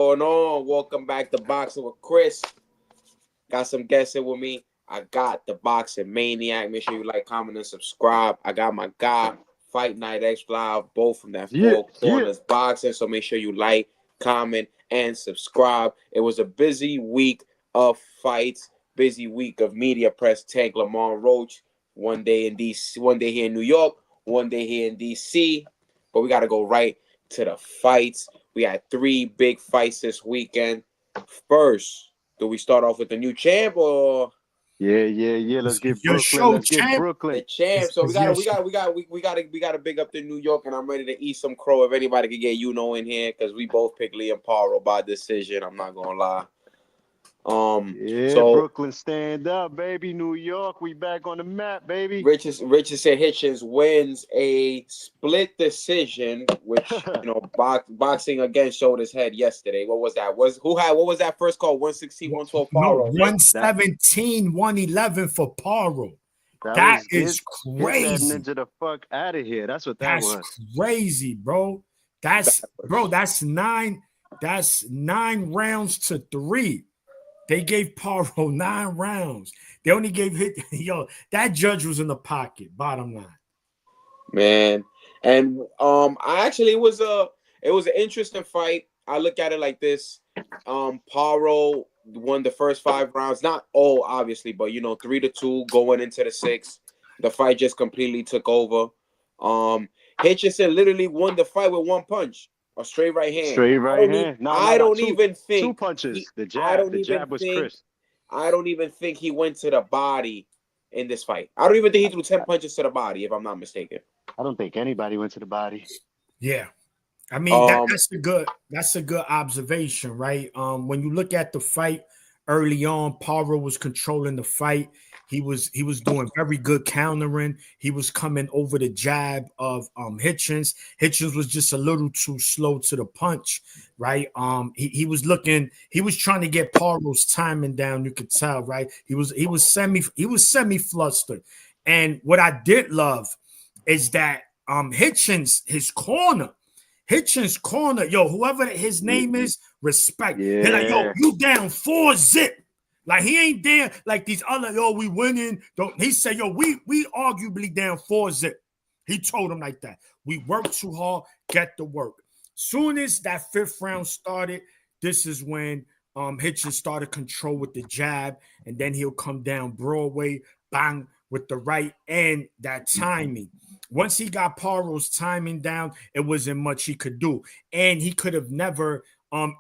Going on? Welcome back to Boxing with Chris. Got some guests in with me. I got the Boxing Maniac. Make sure you like, comment, and subscribe. I got my guy, Fight Night X Live, both from that Four Corners Boxing. So make sure you like, comment, and subscribe. It was a busy week of fights, busy week of media press. Tank Lamont Roach, one day in DC, one day here in New York, one day here in DC. But we got to go right to the fights. We had 3 big fights this weekend. First, do we start off with the new champ or? Yeah. Let's get Your Brooklyn. show, Let's get champ. Brooklyn. The champ. So we gotta big up the New York, and I'm ready to eat some crow. If anybody could get in here, because we both picked Liam Paro by decision. I'm not gonna lie. So Brooklyn, stand up, baby. New York, we back on the map, baby. Richardson Hitchins wins a split decision, which boxing again showed his head yesterday. What was that? What was that first call? 116, 112 Paro. 117, 111 for Paro. That is crazy. Get that ninja the fuck out of here. That's what that was. That's crazy, bro. That's 9 rounds to 3. They gave Paro 9 rounds. They only gave that judge was in the pocket, bottom line. Man. And it was an interesting fight. I look at it like this. Paro won the first 5 rounds. Not all, obviously, but 3-2 going into the 6th. The fight just completely took over. Hitchison literally won the fight with 1 punch. A straight right hand. Straight right hand. I don't even think 2 punches. The jab was crisp. I don't even think he went to the body in this fight. I don't even think he threw 10 punches to the body, if I'm not mistaken. I don't think anybody went to the body. Yeah. I mean, that's a good observation, right? When you look at the fight early on, Paro was controlling the fight. He was doing very good countering. He was coming over the jab of Hitchins. Hitchins was just a little too slow to the punch, right? He was trying to get Paro's timing down. You could tell, right? He was semi flustered. And what I did love is that Hitchins, Hitchins' corner, whoever his name is, respect. Yeah. They're like, you down 4-zip. Like, he ain't there like these other, we winning. He said, we arguably down 4-zip. He told him like that. We work too hard, get to work. Soon as that 5th round started, this is when Hitchins started control with the jab, and then he'll come down Broadway, bang, with the right and that timing. Once he got Paro's timing down, it wasn't much he could do. And he could have never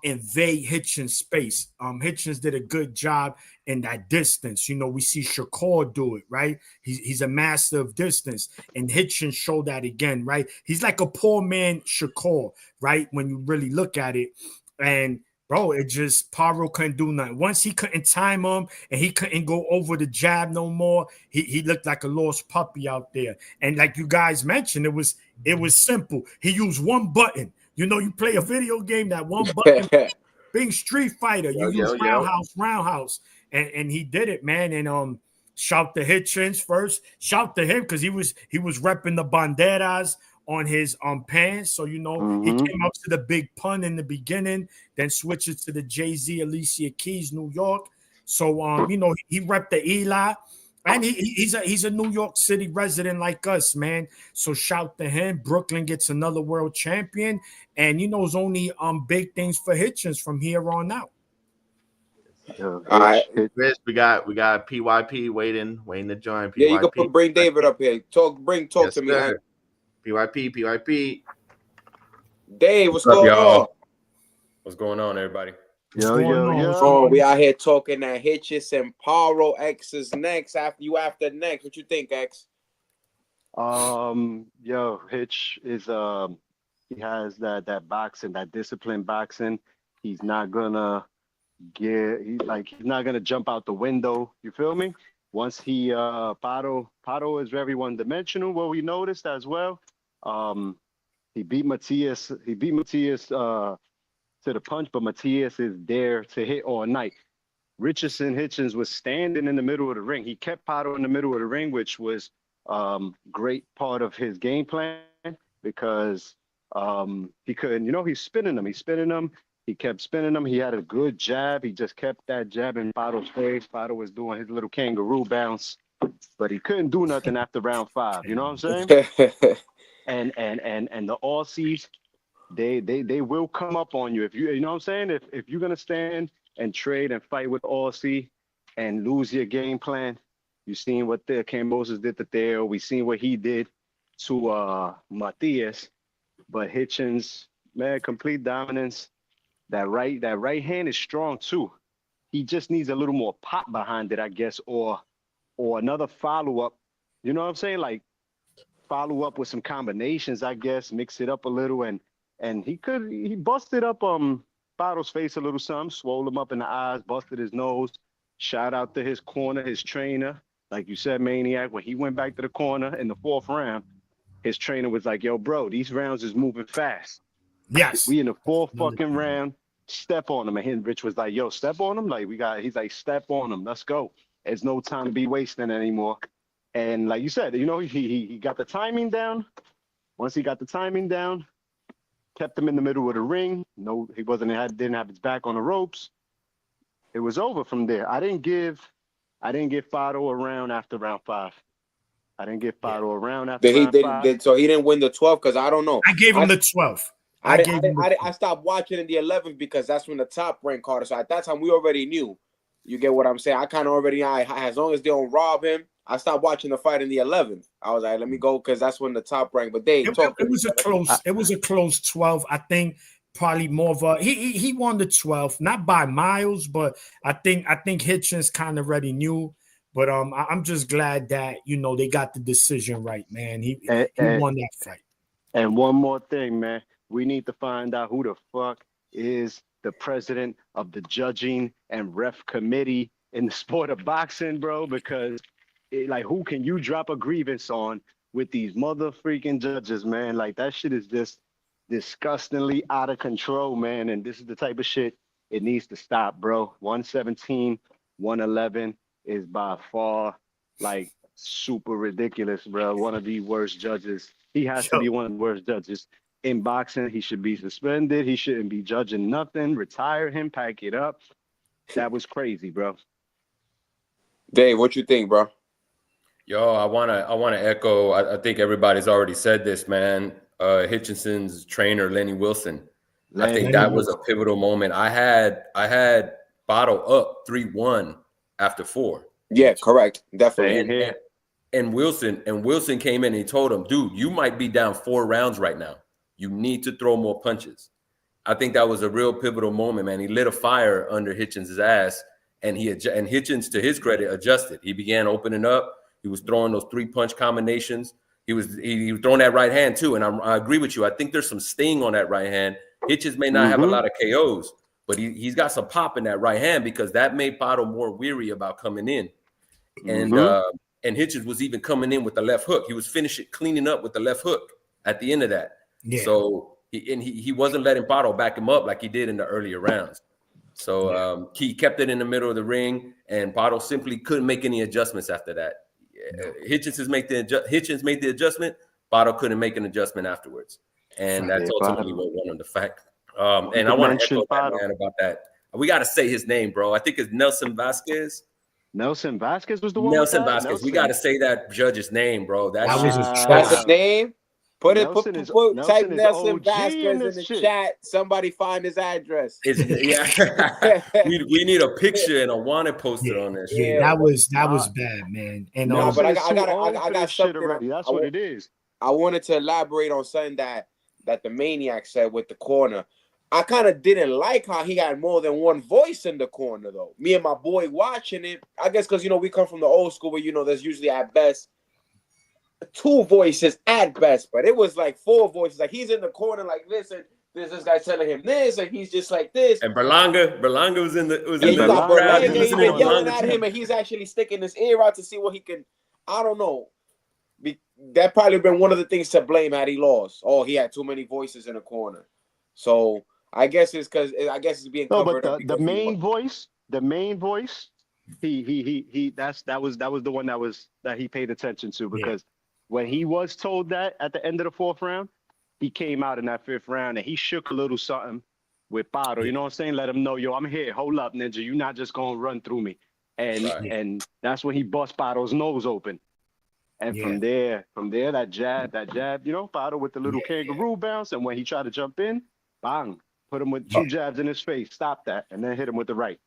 invade Hitchins' space. Hitchins did a good job in that distance. We see Shakur do it, right? He's a master of distance. And Hitchins showed that again, right? He's like a poor man Shakur, right? When you really look at it. And bro, Paro couldn't do nothing. Once he couldn't time him and he couldn't go over the jab no more, he looked like a lost puppy out there. And like you guys mentioned, it was simple. He used 1 button. You play a video game, that 1 button, being Street Fighter, you use roundhouse. And he did it, man. And shout to Hitchins first. Shout to him because he was repping the banderas on his pants. So, he came up to the big pun in the beginning, then switched it to the Jay-Z, Alicia Keys, New York. So, he repped the Eli. And he's a New York City resident like us, man. So shout to him. Brooklyn gets another world champion. And, it's only big things for Hitchins from here on out. All right, Chris, we got PYP waiting to join. PYP. Yeah, you can bring David up here. Talk yes, to me. Sir. PYP. Dave, what's going on? What's going on, everybody? Yo. We out here talking that Hitchins and Paro. X is next. After next. What you think, X? Hitch is he has that boxing, that disciplined boxing. He's not gonna he's not gonna jump out the window. You feel me? Once he Paro is very one-dimensional, what we noticed as well. He beat Matias to the punch, but Matias is there to hit all night. Richardson Hitchins was standing in the middle of the ring. He kept Paro in the middle of the ring, which was great part of his game plan because he couldn't, he's spinning him. He kept spinning him. He had a good jab. He just kept that jab in Paro's face. Paro was doing his little kangaroo bounce, but he couldn't do nothing after round 5. You know what I'm saying? And the Aussies, they will come up on you if you know what I'm saying. If you're gonna stand and trade and fight with Aussie and lose your game plan, you seen what the Cambosos did to Theo. We seen what he did to Matias, but Hitchins, man, complete dominance. That right hand is strong too. He just needs a little more pop behind it, I guess, or another follow-up. You know what I'm saying? Like follow up with some combinations, I guess, mix it up a little, and he busted up Paro's face a little something, swole him up in the eyes, busted his nose. Shout out to his corner, his trainer. Like you said, Maniac, when he went back to the corner in the 4th round, his trainer was like, yo, bro, these rounds is moving fast. Yes. We in the 4th fucking round. Step on him. And Rich was like, yo, step on him. Like, he's like, step on him. Let's go. There's no time to be wasting anymore. And like you said, you know, he got the timing down. Once he got the timing down, kept him in the middle of the ring. No, he didn't have his back on the ropes. It was over from there. I didn't give Paro a round after round 5. I didn't give Paro a round after round 5. So he didn't win the 12th because I don't know. I gave him the 12th. I stopped watching in the 11th because that's when the top rank caught us. So at that time, we already knew. You get what I'm saying? I kind of already, as long as they don't rob him, I stopped watching the fight in the 11th. I was like, let me go because that's when the top rank. But they it was a close 12. I think probably more of a he won the 12th, not by miles, but I think Hitchins kind of already knew. But I'm just glad that they got the decision right, man. He won that fight. And one more thing, man. We need to find out who the fuck is the president of the judging and ref committee in the sport of boxing, bro, because who can you drop a grievance on with these mother freaking judges, man? Like, that shit is just disgustingly out of control, man. And this is the type of shit it needs to stop, bro. 117, 111 is by far, like, super ridiculous, bro. One of the worst judges. He has to be one of the worst judges in boxing. He should be suspended. He shouldn't be judging nothing. Retire him, pack it up. That was crazy, bro. Dave, what you think, bro? Yo, I wanna echo. I think everybody's already said this, man. Hitchinson's trainer, Lenny Wilson. I think that was a pivotal moment. I had Paro up 3-1 after 4. Yeah, correct. Definitely. And Wilson came in and he told him, dude, you might be down 4 rounds right now. You need to throw more punches. I think that was a real pivotal moment, man. He lit a fire under Hitchins' ass, and Hitchins, to his credit, adjusted. He began opening up. He was throwing those 3-punch combinations. He was throwing that right hand too, and I agree with you. I think there's some sting on that right hand. Hitchins may not have a lot of KOs, but he's got some pop in that right hand because that made Paro more weary about coming in. And Hitchins was even coming in with the left hook. He was cleaning up with the left hook at the end of that. Yeah. So he wasn't letting Paro back him up like he did in the earlier rounds. So he kept it in the middle of the ring, and Paro simply couldn't make any adjustments after that. Hitchins made the adjustment. Paro couldn't make an adjustment afterwards, and that's ultimately what won him the fight. And I want to echo that, man, about that. We got to say his name, bro. I think it's Nelson Vasquez. Nelson Vasquez was the one. Nelson Vasquez. We got to say that judge's name, bro. That's his name. Type Nelson Vasquez in the chat. Somebody find his address. We need a picture and a wanted posted on that shit. Yeah, that was bad, man. And but I got something already. That's what it is. I wanted to elaborate on something that the Maniac said with the corner. I kind of didn't like how he had more than one voice in the corner, though. Me and my boy watching it, I guess because, we come from the old school where, there's usually at best 2 voices at best, but it was like 4 voices. Like, he's in the corner like this, and there's this guy telling him this, and he's just like this. And Berlanga was in the crowd. He's been yelling at him, and he's actually sticking his ear out to see what he can. I don't know. That probably been one of the things to blame had he lost. Oh, he had too many voices in the corner. So I guess it's because it's being covered. No, but the main voice, that was the one that he paid attention to, because when he was told that at the end of the 4th round, he came out in that 5th round and he shook a little something, with Paro. You know what I'm saying? Let him know, yo, I'm here. Hold up, Ninja. You're not just gonna run through me. And that's when he bust Paro's nose open. And from there, that jab, you know, Paro with the little kangaroo bounce. And when he tried to jump in, bang, put him with 2 jabs in his face. Stop that, and then hit him with the right.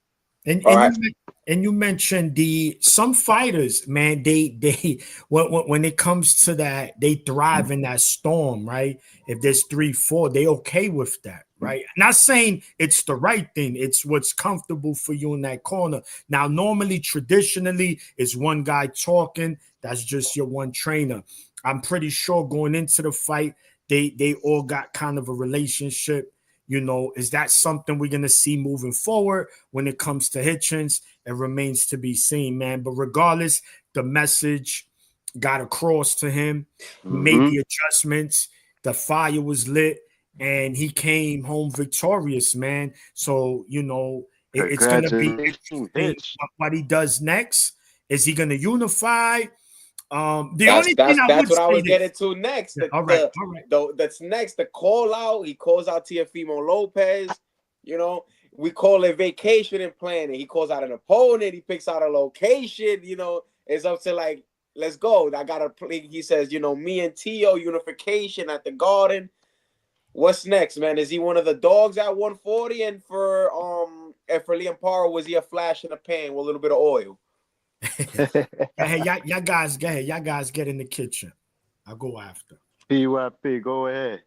And you mentioned some fighters, man, they when it comes to that, they thrive in that storm, right? If there's 3-4, they okay with that, right? Not saying it's the right thing, it's what's comfortable for you in that corner. Now, normally, traditionally, it's one guy talking, that's just your one trainer. I'm pretty sure going into the fight, they all got kind of a relationship. You know, is that something we're going to see moving forward when it comes to Hitchins? It remains to be seen, man. But regardless, the message got across to him. He made the adjustments. The fire was lit, and he came home victorious, man. So, you know, it's going to be interesting what he does next. Is he going to unify? That's what I was getting to next. All right. That's next. The call out. He calls out Teofimo Lopez. You know, we call it vacation and planning. He calls out an opponent. He picks out a location. You know, it's up to like, let's go. I gotta play. He says, you know, me and Tio unification at the Garden. What's next, man? Is he one of the dogs at 140? And for Liam Paro, was he a flash in the pan with a little bit of oil? Hey, y'all guys, go ahead. Y'all guys get in the kitchen. I'll go after. PYP, go ahead.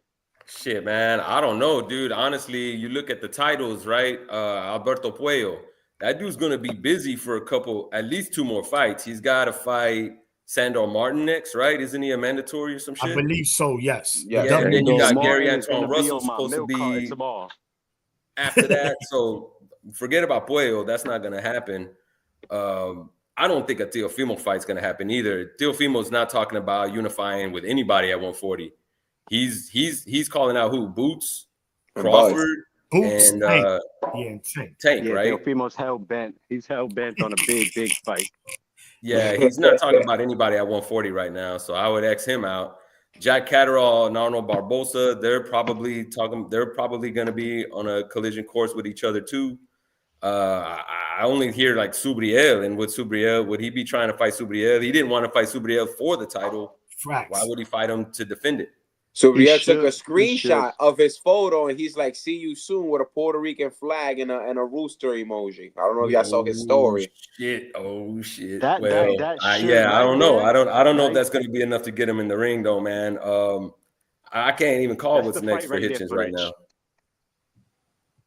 Shit, man. I don't know, dude. Honestly, you look at the titles, right? Alberto Puello. That dude's going to be busy for at least 2 more fights. He's got to fight Sandor Martin next, right? Isn't he a mandatory or some shit? I believe so, yes. Yeah, and then you got Gary Antoine Russell supposed to be after that. So forget about Puello. That's not going to happen. I don't think a Teofimo fight's going to happen either. Teofimo's not talking about unifying with anybody at 140. He's calling out who? Boots, Crawford, Boots, and Tank, right? Teofimo's hell bent. He's hell bent on a big fight. Yeah, he's not talking about anybody at 140 right now. So I would X him out. Jack Catterall and Arnold Barbosa, they're probably going to be on a collision course with each other too. I only hear like Subriel, and with Subriel, would he be trying to fight Subriel? He didn't want to fight Subriel for the title. Facts. Why would he fight him to defend it? Subriel took a screenshot of his photo, and he's like, "See you soon" with a Puerto Rican flag and a rooster emoji. I don't know if y'all saw his story. Oh shit! I don't know. I don't know if that's going to be enough to get him in the ring, though, man. I can't even call what's next for Hitchins right now.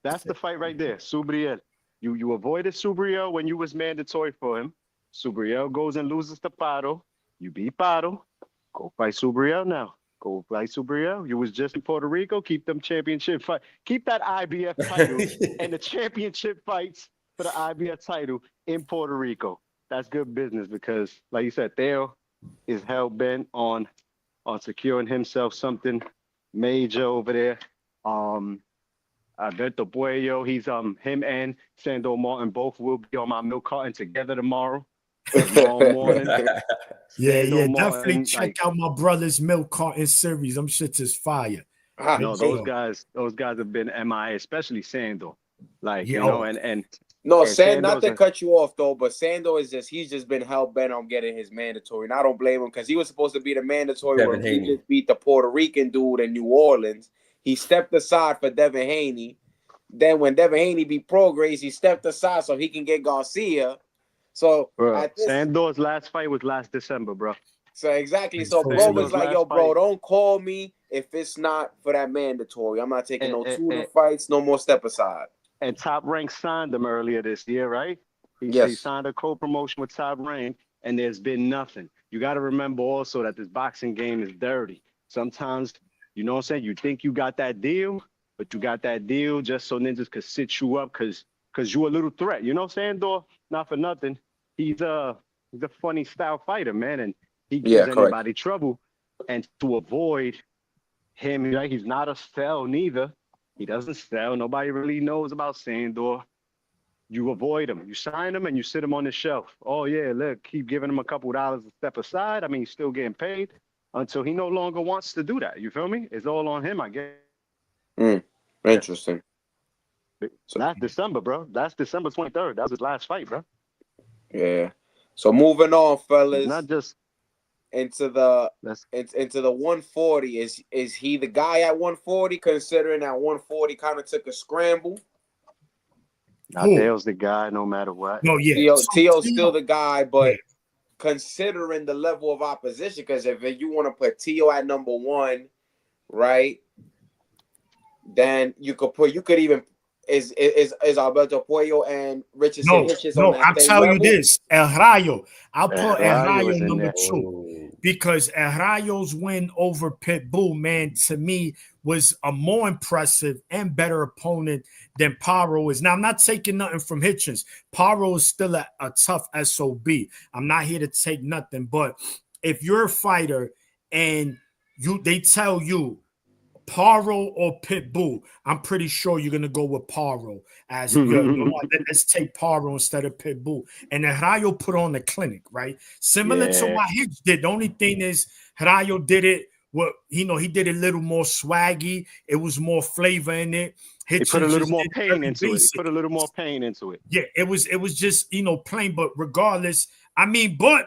That's the fight right there, Subriel. You avoided Subriel when you was mandatory for him. Subriel goes and loses to Paro. You beat Paro. Go fight Subriel now. Go fight Subriel. You was just in Puerto Rico. Keep them championship fight. Keep that IBF title and the championship fights for the IBF title in Puerto Rico. That's good business because, like you said, Theo is hell bent on securing himself something major over there. Alberto Puello, he's him and Sandor Martin both will be on my milk carton together tomorrow morning. Definitely check out my brother's milk carton series. Them shits is fire. No, those guys have been MIA, especially Sandor. Like, you know, and Sandor, not to cut you off though, but Sandor he's just been hell bent on getting his mandatory. And I don't blame him because he was supposed to be the mandatory when he just beat the Puerto Rican dude in New Orleans. He stepped aside for Devin Haney. Then when Devin Haney beat Prograis, he stepped aside so he can get Garcia. So Sandor's last fight was last December, bro. So exactly. So bro was like, yo, bro, don't call me if it's not for that mandatory. I'm not taking no two fights, no more step aside. And Top Rank signed him earlier this year, right? He signed a co-promotion with Top Rank, and there's been nothing. You got to remember also that this boxing game is dirty. Sometimes, you know what I'm saying, you think you got that deal, but you got that deal just so ninjas could sit you up because you're a little threat. You know what I'm saying, Dor? Not for nothing. He's a funny style fighter, man, and he gives anybody trouble. And to avoid him, right, he's not a sell neither. He doesn't sell. Nobody really knows about Sandor. You avoid him. You sign him and you sit him on the shelf. Oh, yeah, look, keep giving him a couple dollars to step aside. I mean, he's still getting paid until he no longer wants to do that. You feel me? It's all on him, I guess. Interesting. That's December, bro. That's December 23rd. That was his last fight, bro. Yeah. So moving on, fellas. Not just into the 140. Is he the guy at 140? Considering that 140 kind of took a scramble. Dale's the guy, no matter what. No, yeah. Tio's still the guy, but considering the level of opposition, because if you want to put Tio at number 1, right? Then you could even is Alberto Puello and Richardson Hitchins on that I'll tell level? you this, El Rayo. I'll put El Rayo number there. 2 because El Rayo's win over Pitbull, man, to me was a more impressive and better opponent than Paro is. Now, I'm not taking nothing from Hitchins. Paro is still a tough SOB. I'm not here to take nothing, but if you're a fighter and they tell you Paro or Pitbull, I'm pretty sure you're gonna go with Paro as let's take Paro instead of Pitbull. And then Rayo put on the clinic, right? Similar to what Hitch did. The only thing is Rayo did it. He did a little more swaggy. It was more flavor in it. He put a little more pain into it. He put a little more pain into it. Yeah, it was just plain. But regardless, I mean, but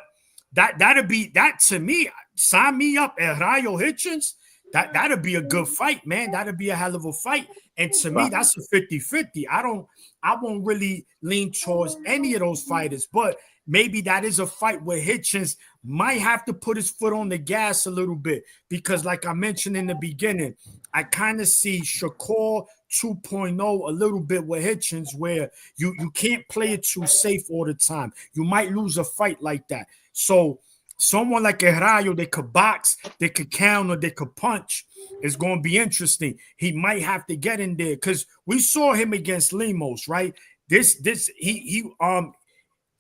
that'd be that to me. Sign me up at Rayo Hitchins. That'd be a good fight, man. That'd be a hell of a fight. And to me, that's a 50-50. I won't really lean towards any of those fighters, but maybe that is a fight where Hitchins might have to put his foot on the gas a little bit because, like I mentioned in the beginning, I kind of see Shakur 2.0 a little bit with Hitchins where you can't play it too safe all the time. You might lose a fight like that. So someone like a Rayo, they could box, they could counter, they could punch. It's going to be interesting. He might have to get in there because we saw him against Lemos, right?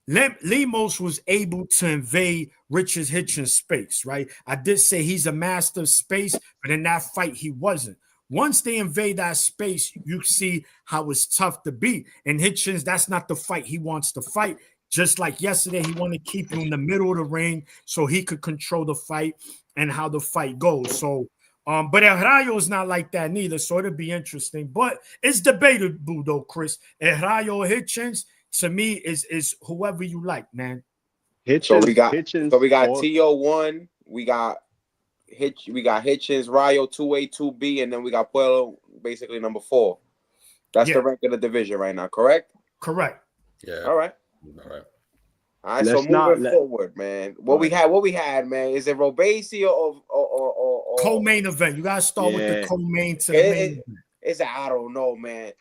Lemos was able to invade Richard Hitchins' space, right? I did say he's a master of space, but in that fight, he wasn't. Once they invade that space, you see how it's tough to beat. And Hitchins, that's not the fight he wants to fight. Just like yesterday, he wanted to keep you in the middle of the ring so he could control the fight and how the fight goes. So, but El Rayo is not like that neither, so it'll be interesting. But it's debatable though, Chris. El Rayo Hitchins, to me, is whoever you like, man. Hitchins, so we got Hitchins, Tio 1, we got Hitchins, Rayo 2A, 2B, and then we got Puello basically number 4. That's the rank of the division right now, correct? Correct. Yeah. All right. All right, so moving forward, man. What we had, man. Is it Robesi or co-main event? You gotta start with the co-main to the main event. I don't know, man.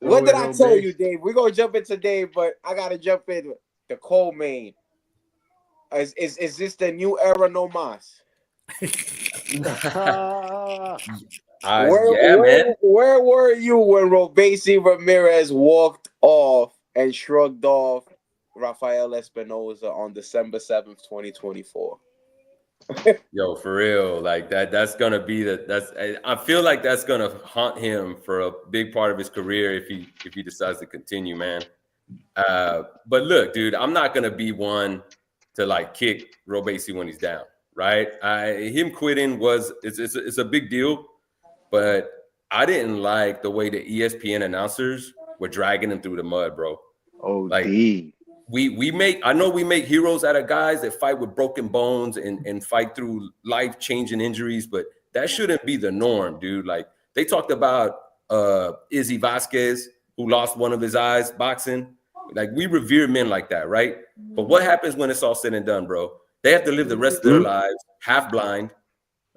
What did I tell you, Dave? We're gonna jump into Dave, but I gotta jump in the co-main. Is this the new era no mas? Where were you when Robesi Ramirez walked off and shrugged off Rafael Espinoza on December 7th, 2024? Yo, for real, like that's gonna be I feel like that's gonna haunt him for a big part of his career if he decides to continue, man. But look, dude, I'm not gonna be one to like kick Robesi when he's down, right? Him quitting it's a big deal, but I didn't like the way the ESPN announcers were dragging him through the mud, bro. Oh, like we make heroes out of guys that fight with broken bones and fight through life-changing injuries, but that shouldn't be the norm, dude. Like they talked about Izzy Vasquez, who lost one of his eyes boxing. Like we revere men like that, right? But what happens when it's all said and done, bro? They have to live the rest of their lives half blind,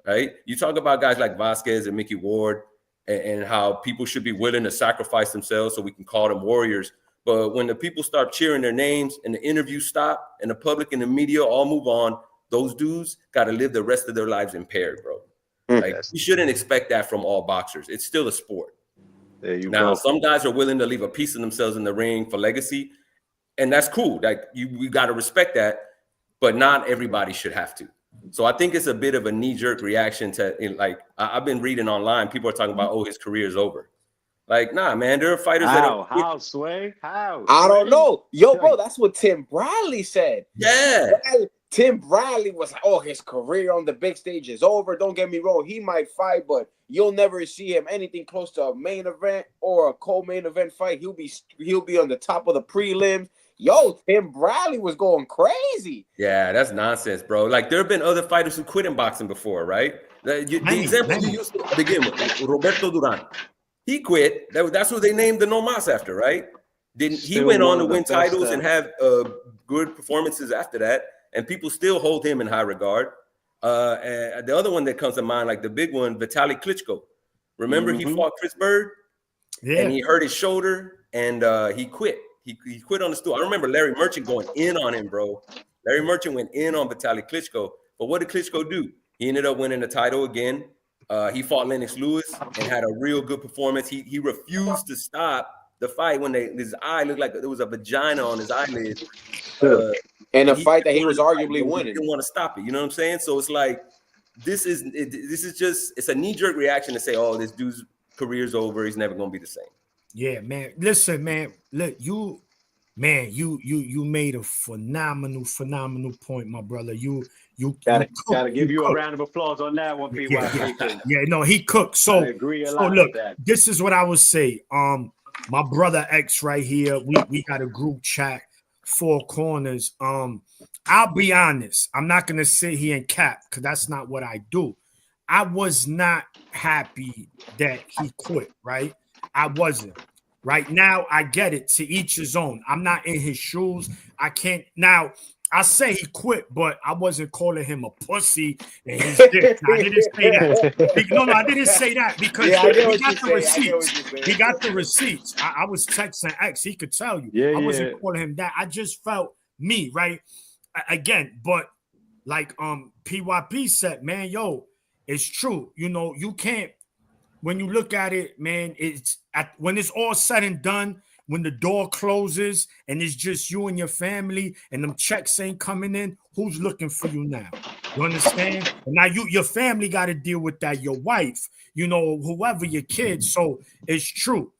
right? You talk about guys like Vasquez and Mickey Ward and how people should be willing to sacrifice themselves so we can call them warriors. But when the people start cheering their names and the interviews stop and the public and the media all move on, those dudes got to live the rest of their lives impaired, bro. Like you shouldn't expect that from all boxers. It's still a sport. There you now, go. Some guys are willing to leave a piece of themselves in the ring for legacy, and that's cool. Like we got to respect that, but not everybody should have to. So I think it's a bit of a knee-jerk reaction to like I've been reading online. People are talking about, oh, his career is over. Like, nah, man, there are fighters How, Sway? How? I don't know. Yo, bro, that's what Tim Bradley said. Yeah. Tim Bradley was like, oh, his career on the big stage is over. Don't get me wrong. He might fight, but you'll never see him anything close to a main event or a co-main event fight. He'll be on the top of the prelims. Yo, Tim Bradley was going crazy. Yeah, that's nonsense, bro. Like, there have been other fighters who quit in boxing before, right? The example you used to begin with, like Roberto Duran. He quit. That's what they named the No Mas after, right? He went on to win titles and have good performances after that. And people still hold him in high regard. And the other one that comes to mind, like the big one, Vitaly Klitschko. Remember he fought Chris Bird? Yeah. And he hurt his shoulder and he quit. He quit on the stool. I remember Larry Merchant going in on him, bro. Larry Merchant went in on Vitaly Klitschko. But what did Klitschko do? He ended up winning the title again. He fought Lennox Lewis and had a real good performance. He refused to stop the fight when his eye looked like there was a vagina on his eyelid. And a fight that he was arguably winning. He didn't want to stop it. You know what I'm saying? So it's like, this is just, it's a knee-jerk reaction to say, oh, this dude's career's over. He's never going to be the same. Yeah, man. Listen, man. Look, you made a phenomenal point, my brother. You gotta give you a round of applause on that one, PY. Yeah, no, he cooked. So I agree a lot look, with that. this is what I would say. My brother X right here, we got a group chat, 4 corners. I'll be honest. I'm not gonna sit here and cap because that's not what I do. I was not happy that he quit, right? I wasn't. Right now, I get it. To each his own. I'm not in his shoes. I can't. Now, I say he quit, but I wasn't calling him a pussy. And he's dick. I didn't say that. No, I didn't say that because he got the receipts. He got the receipts. I was texting X. He could tell you. I wasn't calling him that. I just felt me, right? Again, but like PYP said, man, yo, it's true. You know, you can't. When you look at it, man, when it's all said and done, when the door closes and it's just you and your family and them checks ain't coming in, who's looking for you now? You understand? And now your family got to deal with that, your wife, you know, whoever, your kids. So it's true.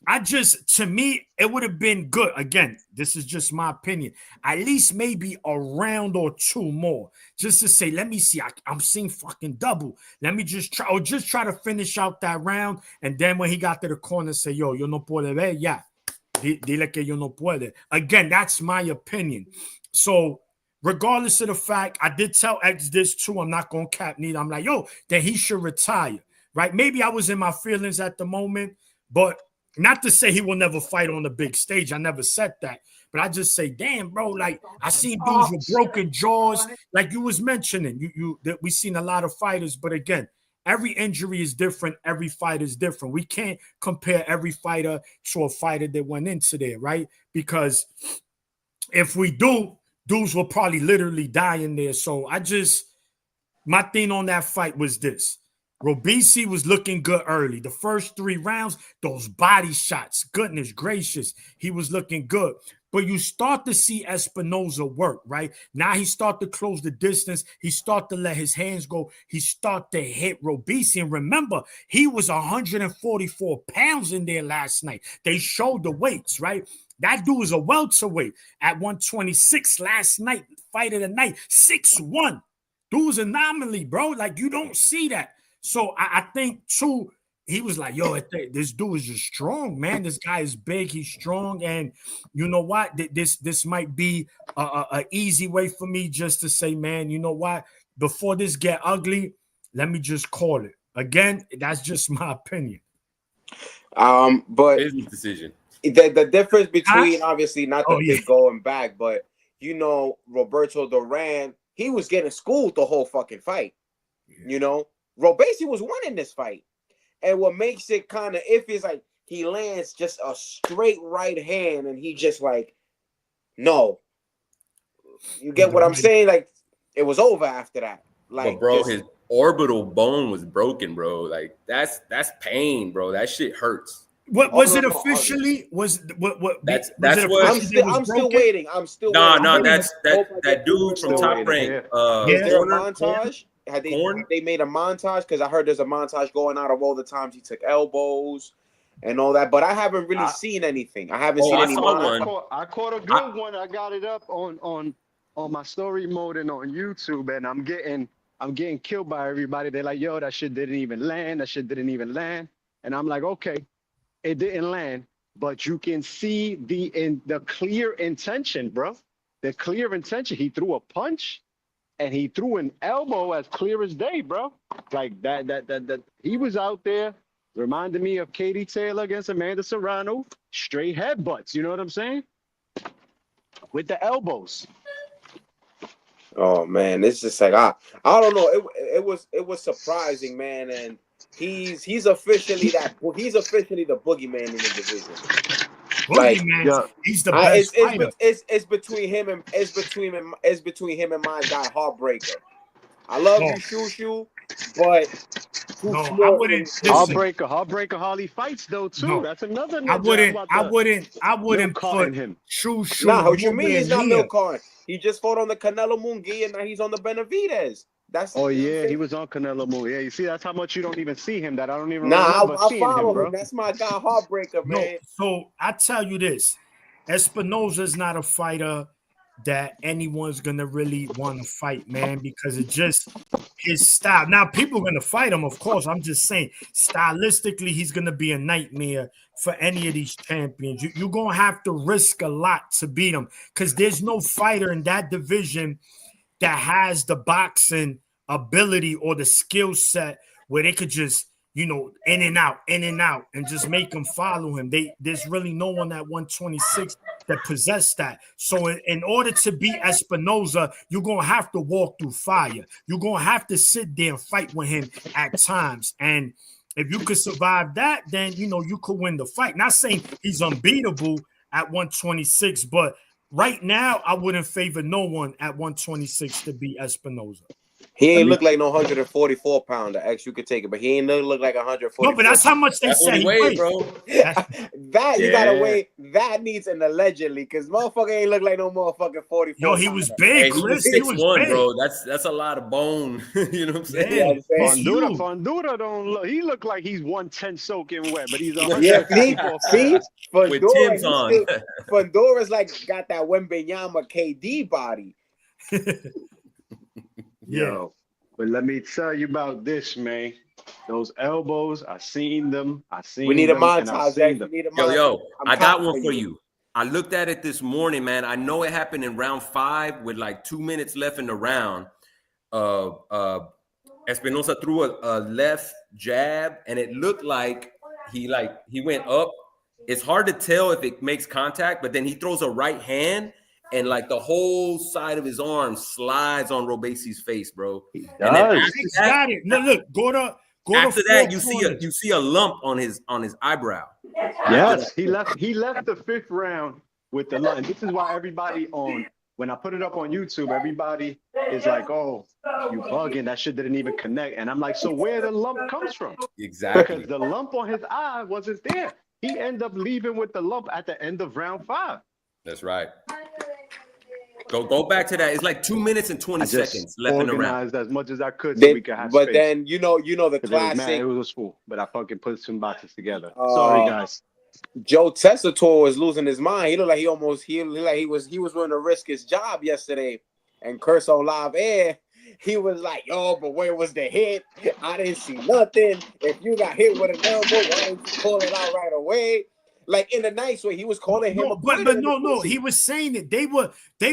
To me, it would have been good. Again, this is just my opinion. At least maybe a round or 2 more. Just to say, let me see. I'm seeing fucking double. Let me just try to finish out that round. And then when he got to the corner, say, yo no puede ver. Yeah. Dile que yo no puede. Again, that's my opinion. So regardless of the fact, I did tell X this too. I'm not going to cap neither. I'm like, yo, then he should retire. Right? Maybe I was in my feelings at the moment, but not to say he will never fight on the big stage. I never said that. But I just say, damn, bro, like I seen dudes with broken jaws, like you was mentioning. We seen a lot of fighters, but again, every injury is different. Every fight is different. We can't compare every fighter to a fighter that went into there, right? Because if we do, dudes will probably literally die in there. So my thing on that fight was this. Robisi was looking good early. The first 3 rounds, those body shots, goodness gracious, he was looking good. But you start to see Espinoza work, right? Now he start to close the distance. He start to let his hands go. He start to hit Robisi. And remember, he was 144 pounds in there last night. They showed the weights, right? That dude was a welterweight at 126 last night. Fight of the night, 6'1". Dude was an anomaly, bro. Like, you don't see that. So I think, too, he was like, yo, this dude is just strong, man. This guy is big. He's strong. And you know what? This might be a easy way for me just to say, man, you know what? Before this get ugly, let me just call it. Again, that's just my opinion. But business decision. The difference between, obviously, not the big going back, but, you know, Roberto Duran, he was getting schooled the whole fucking fight, you know? Robesi was winning this fight. And what makes it kind of iffy is like he lands just a straight right hand and he just like, no. You get what I'm saying? Like, it was over after that. Like, but bro, his orbital bone was broken, bro. Like, that's pain, bro. That shit hurts. What was it officially? That's what I'm still waiting. No, that's that dude from Top Rank. Is there a montage? Had they made a montage? Because I heard there's a montage going out of all the times he took elbows and all that, but I haven't really seen anything. I haven't seen any. I caught a good one. I got it up on on my story mode and on YouTube, and I'm getting killed by everybody. They're like, yo, that shit didn't even land. That shit didn't even land. And I'm like, okay, it didn't land, but you can see the clear intention, bro. The clear intention. He threw a punch and he threw an elbow as clear as day, bro. Like that he was out there, reminded me of Katie Taylor against Amanda Serrano, straight headbutts, you know what I'm saying? With the elbows. Oh man, it's just like I don't know. It was surprising, man, and he's officially the boogeyman in the division. Like, he's the best fighter. It's between him and my guy Heartbreaker. I love you, Shoo, but I wouldn't. Heartbreaker hardly fights though too. No. That's another. I wouldn't put him. Shoo. Nah, what you mean? He's not milk carton. He just fought on the Canelo Munguia, and now he's on the Benavidez. He was on Canelo Munguia. Yeah, you see, that's how much you don't even see him. That I don't even. I follow him. That's my guy, Heartbreaker, man. So I tell you this, Espinosa's not a fighter that anyone's gonna really want to fight, man, because it just his style. Now people are gonna fight him, of course. I'm just saying, stylistically, he's gonna be a nightmare for any of these champions. You're gonna have to risk a lot to beat him, because there's no fighter in that division that has the boxing ability or the skill set where they could just, in and out, and just make them follow him. There's really no one at 126 that possess that. So in order to beat Espinosa, you're going to have to walk through fire. You're going to have to sit there and fight with him at times. And if you could survive that, then, you could win the fight. Not saying he's unbeatable at 126, but right now, I wouldn't favor no one at 126 to beat Espinosa. He ain't look like no 144 pounder. X, you could take it, but he ain't look like 144. No, but that's how much they say he weighs, bro. That you gotta weigh. That needs an allegedly, because motherfucker ain't look like no motherfucking 44. Yo, he was big. He was 6'1", bro. That's a lot of bone. You know what I'm saying? Fondoura don't look. He look like he's 110 soaking wet, but he's see, with Tim's on. Fondoura's like got that Wembenyama KD body. Yo, but let me tell you about this, man. Those elbows, I seen them. We need a montage. Yo, I got one for you. I looked at it this morning, man. I know it happened in round 5 with like 2 minutes left in the round. Espinosa threw a left jab, and it looked like he went up. It's hard to tell if it makes contact, but then he throws a right hand, and like the whole side of his arm slides on Robesi's face, bro. And then got it. No, look, go to that. You see a lump on his eyebrow. Yes, he left the 5th round with the lump. This is why everybody when I put it up on YouTube, everybody is like, "Oh, you bugging? That shit didn't even connect." And I'm like, "So where the lump comes from?" Exactly. Because the lump on his eye wasn't there. He ended up leaving with the lump at the end of round 5. That's right. Go back to that. It's like 2 minutes and 20 seconds left in the round. Organized as much as I could so we could have but space. Then the classic. It was a fool, but I fucking put some boxes together. Sorry, guys. Joe Tessitore was losing his mind. He looked like he was willing to risk his job yesterday and curse on live air. He was like, "Yo, but where was the hit? I didn't see nothing. If you got hit with an elbow, why didn't you call it out right away?" Like in a nice way, he was calling him no. He was saying that they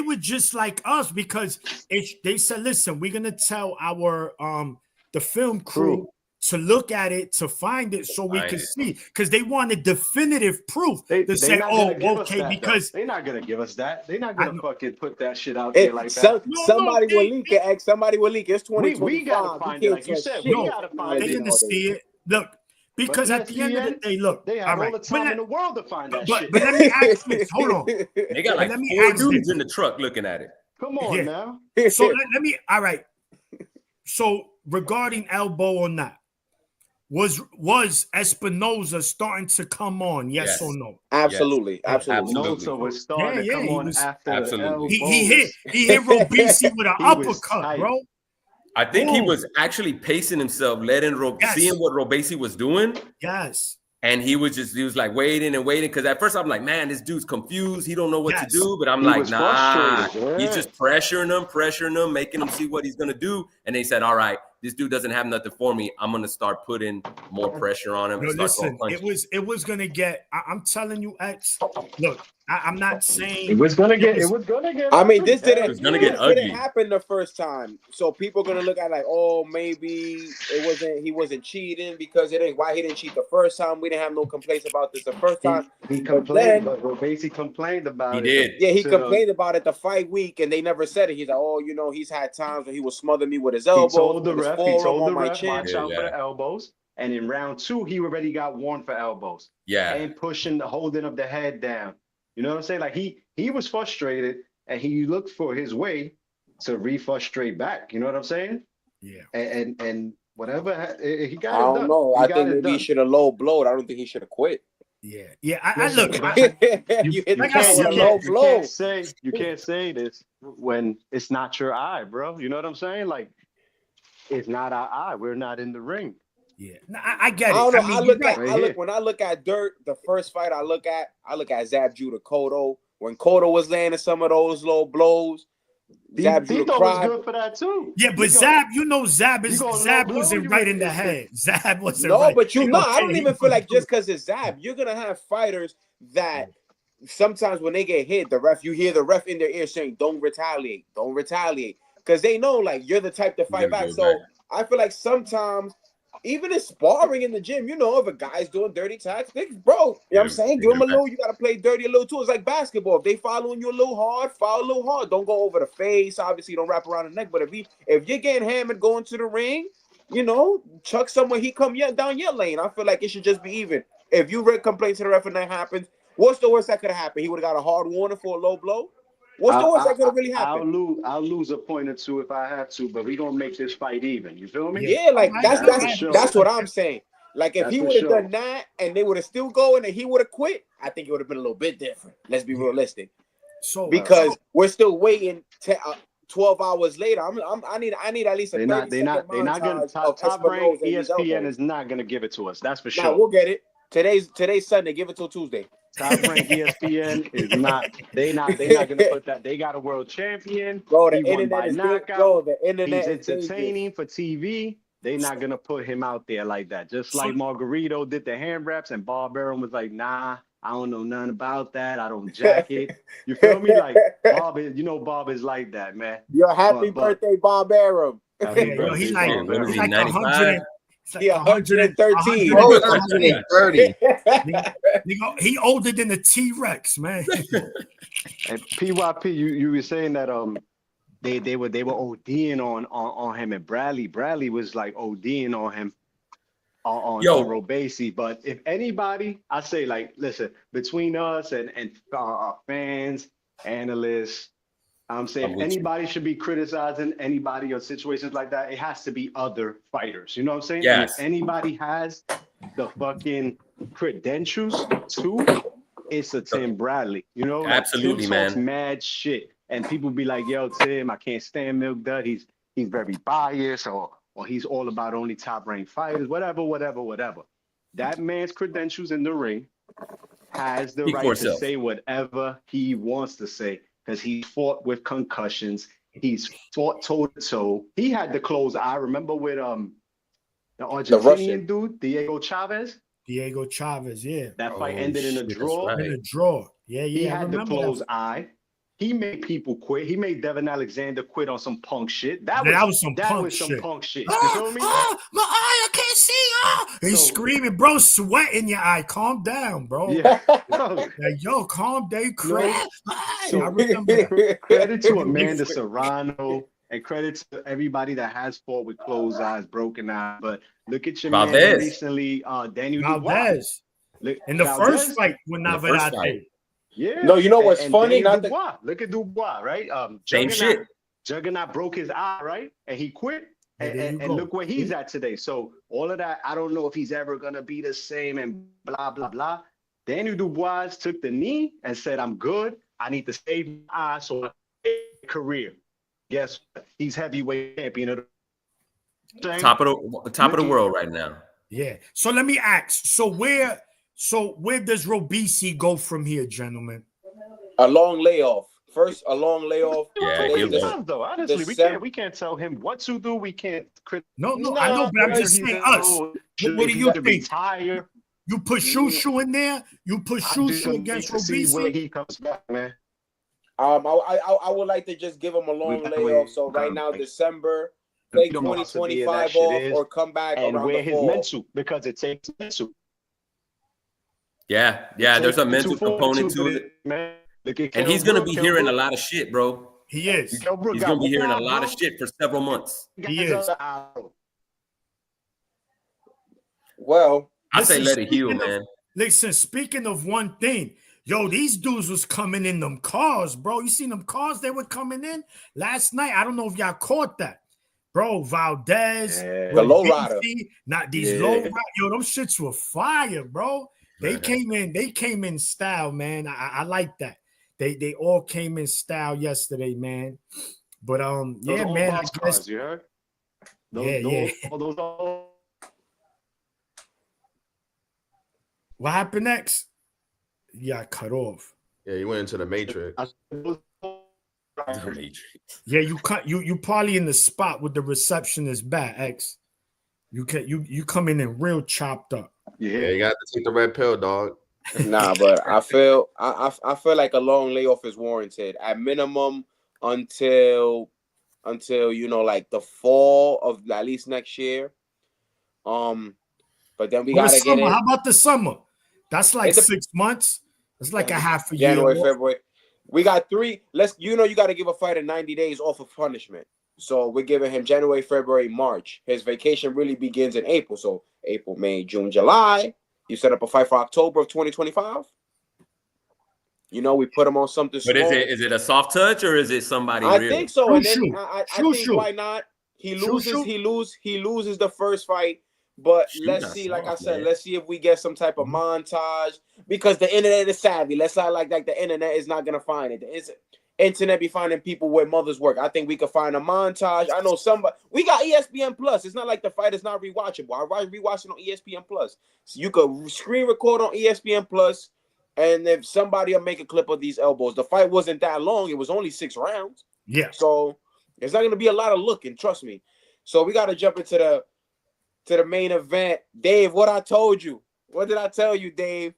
were just like us, because they said, "Listen, we're gonna tell our the film crew to look at it, to find it, so we can see," because they wanted definitive proof to say, "Oh, okay," because they're not gonna give us that. They're not gonna fucking put that shit out there like that. Somebody will leak it. Somebody will leak it. It's 2025. We gotta find it, like you said. We gotta find it. They're gonna see it. Look. Because at the end of the day, look, they have all the time in the world to find that shit. But let me ask you this. Hold on. They got like 4 dudes in the truck looking at it. Come on now. So let me. All right. So regarding elbow or not, was Espinosa starting to come on? Yes or no? Absolutely. Espinosa was starting to come on after. Absolutely. He hit Robesi with an uppercut, bro. I think he was actually pacing himself, seeing what Robesi was doing. Yes. And he was like waiting and waiting. Because at first I'm like, man, this dude's confused. He don't know what to do. But I'm like, nah, he's just pressuring him, making him see what he's going to do. And they said, all right, this dude doesn't have nothing for me. I'm going to start putting more pressure on him. No, listen, it was going to get, I'm telling you, X, look, I'm not saying. It was going to get. I mean, this didn't happen the first time. So people are going to look at like, oh, maybe he wasn't cheating because why he didn't cheat the first time. We didn't have no complaints about this the first time. He complained, but basically complained about it. He did. Yeah, he complained about it the fight week, and they never said it. He's like, oh, he's had times when he was smothering me with his elbows. He told the ref, watch out for the elbows. And in round 2, he already got warned for elbows. Yeah. And holding of the head down. You know what I'm saying? Like he was frustrated, and he looked for his way to re-frustrate back. You know what I'm saying? Yeah. And whatever he got. I don't know. I think maybe he should have low blowed. I don't think he should have quit. Yeah. I look. You can't say this when it's not your eye, bro. You know what I'm saying? Like, it's not our eye. We're not in the ring. Yeah, no, I get it. I don't know. When I look at Dirt, the first fight I look at Zab Judah Cotto. When Cotto was landing some of those low blows, Zab Judah was good for that too. Yeah, but Zab wasn't right in the head. Zab wasn't right. No, but I don't even feel like just because it's Zab, you're gonna have fighters that sometimes when they get hit, you hear the ref in their ear saying, don't retaliate, because they know like you're the type to fight back. So I feel like sometimes, even in sparring in the gym, if a guy's doing dirty tactics, bro, you know what I'm saying? Give him a little, you got to play dirty a little too. It's like basketball. If they following you a little hard, foul a little hard. Don't go over the face. Obviously, don't wrap around the neck. But if you're getting hammered going to the ring, chuck someone, he come down your lane. I feel like it should just be even. If you complain to the ref and that happens, what's the worst that could have happened? He would have got a hard warning for a low blow. What's the worst that could have really happened? I'll lose a point or two if I have to, but we gonna make this fight even. You feel me? Yeah, like that's what I'm saying. Like if he would have done that and they would have still going and he would have quit, I think it would have been a little bit different. Let's be realistic. So because we're still waiting 12 hours later. I need at least a 30 They're not gonna top rank. ESPN is not gonna give it to us. That's for sure. We'll get it. Today's Sunday. Give it till Tuesday. Top rank ESPN is not. They're not gonna put that. They got a world champion. Bro, the internet is knockout. The internet is entertaining for TV. They're not gonna put him out there like that. Just like Margarito did the hand wraps, and Bob Arum was like, "Nah, I don't know nothing about that. I don't jack it." You feel me? Like Bob is, Bob is like that, man. Your happy birthday, Bob Arum. He's like 95. Yeah, 113. 130. He older than the T-Rex, man. And PYP, you were saying that they were ODing on him, and Bradley was like ODing on him on Robesi. But if anybody, I say like, listen, between us and our fans, analysts, I'm saying anybody should be criticizing anybody or situations like that. It has to be other fighters. You know what I'm saying? Yes. If anybody has the fucking credentials to, it's a Tim Bradley. Absolutely, Tim man. talks mad shit, and people be like, "Yo, Tim, I can't stand Milk Dud. He's very biased, or he's all about only top ranked fighters. Whatever. That man's credentials in the ring has the right to say whatever he wants to say." Because he fought with concussions. He's fought toe-to-toe. He had to close eye. Remember with the Argentinian dude, Diego Chavez? Yeah. That fight ended in a draw. Right. In a draw. Yeah. He had to close eye. He made people quit. He made Devin Alexander quit on some punk shit. That was some punk shit. You feel me? My eye, I can't see. He's screaming, bro, sweat in your eye. Calm down, bro. Yeah. Calm down, crap. I remember. Credit to Amanda Serrano and credit to everybody that has fought with closed eyes, broken eyes. But look at your man recently, Daniel Valdez. In the first fight with Navarrete. Yeah. No, you know what's funny? Look at Dubois, right? Same shit. Juggernaut broke his eye, right? And he quit. And look where he's at today. So all of that, I don't know if he's ever gonna be the same and blah, blah, blah. Daniel Dubois took the knee and said, I'm good. I need to save my eye so I career. Guess what? He's heavyweight champion of the top of the world right now. Yeah. So let me ask. So where So where does Robisi go from here, gentlemen? A long layoff. First, a long layoff. Yeah, He he does, though. Honestly, we can't tell him what to do. We can't. No, I know, but I'm just saying us. What do you think? Retire. You put Shushu in there. You put Shushu against Robisi. When he comes back, man. I would like to just give him a long layoff. So right now, December, take 2025 off or come back and around where the his fall. mental, because it takes mental. Yeah, there's a mental component to it, man. And he's gonna be hearing a lot of shit, bro. He is. He's gonna be hearing a lot of shit for several months. He is. Well, I say let it heal, man. Listen, speaking of one thing, yo, these dudes was coming in them cars, bro. You seen them cars they were coming in last night? I don't know if y'all caught that. Bro, Valdez, the lowrider. Not these lowrider. Yo, them shits were fire, bro. They came in style, man. I like that. They all came in style yesterday, man. But yeah, man. I guess, cars, you heard? What happened next? Yeah, cut off. Yeah, you went into the Matrix. Yeah, you probably in the spot with the reception is bad, X. You come in and real chopped up. Yeah, you got to take the red pill, dog. Nah, but I feel like a long layoff is warranted at minimum until like the fall of at least next year. But then we gotta get in. How about the summer? That's like 6 months. It's like a half a year. January, February. We got 3. You got to give a fighter 90 days off of punishment. So we're giving him January, February, March. His vacation really begins in April. So April, May, June, July. You set up a fight for October of 2025. We put him on something. But is it a soft touch or is it somebody? I real? think so. And then I think why not? He loses the first fight. But let's see, like I said, let's see if we get some type of montage, because the internet is savvy. Let's not like the internet is not gonna find it. The internet be finding people where mothers work. I think we could find a montage. I know somebody. We got ESPN Plus. It's not like the fight is not rewatchable. I rewatch it on ESPN Plus. So you could screen record on ESPN Plus, and if somebody will make a clip of these elbows. The fight wasn't that long. It was only 6 rounds. Yeah. So it's not gonna be a lot of looking. Trust me. So we got to jump into the main event. Dave, what I told you. What did I tell you, Dave?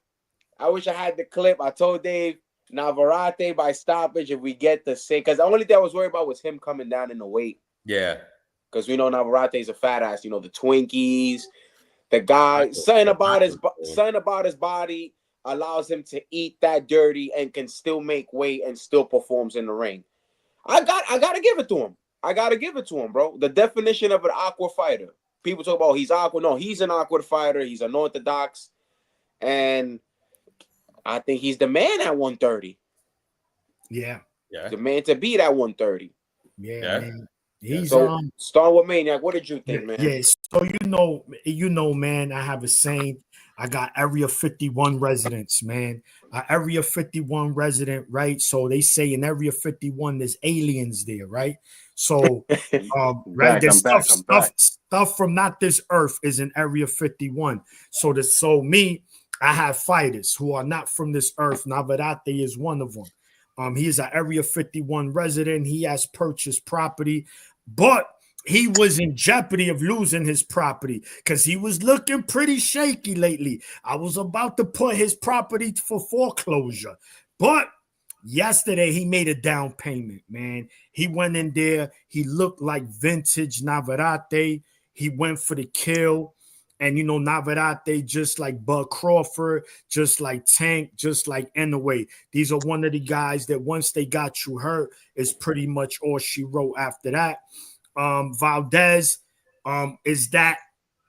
I wish I had the clip. I told Dave, Navarrete by stoppage if we get the same. Because the only thing I was worried about was him coming down in the weight. Yeah. Because we know Navarrete's a fat ass. The Twinkies. The guy, something about his body allows him to eat that dirty and can still make weight and still performs in the ring. I gotta give it to him. I gotta give it to him, bro. The definition of an awkward fighter. People talk about he's awkward. No, he's an awkward fighter. He's unorthodox. And I think he's the man at 130. Yeah. The man to beat at 130. Yeah. Man. He's start with Maniac. What did you think, man? Yeah, so you know, man, I have a saying. I got Area 51 residents, man. Area 51 resident, right? So they say in Area 51 there's aliens there, right? So right, there's stuff from not this earth is in Area 51. So me, I have fighters who are not from this earth. Navarrete is one of them. He is an Area 51 resident. He has purchased property, but he was in jeopardy of losing his property because he was looking pretty shaky lately. I was about to put his property for foreclosure, but yesterday he made a down payment, man. He went in there. He looked like vintage Navarrete. He went for the kill. And, Navarrete, just like Bud Crawford, just like Tank, just like Inoue. These are one of the guys that once they got you hurt is pretty much all she wrote after that. Valdez is that,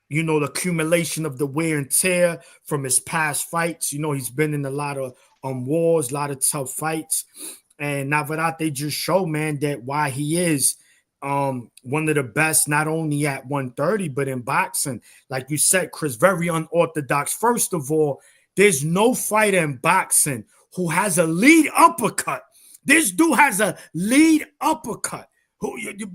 the accumulation of the wear and tear from his past fights. He's been in a lot of wars, a lot of tough fights. And Navarrete just showed, man, that why he is one of the best, not only at 130, but in boxing. Like you said, Chris, very unorthodox. First of all, there's no fighter in boxing who has a lead uppercut. This dude has a lead uppercut.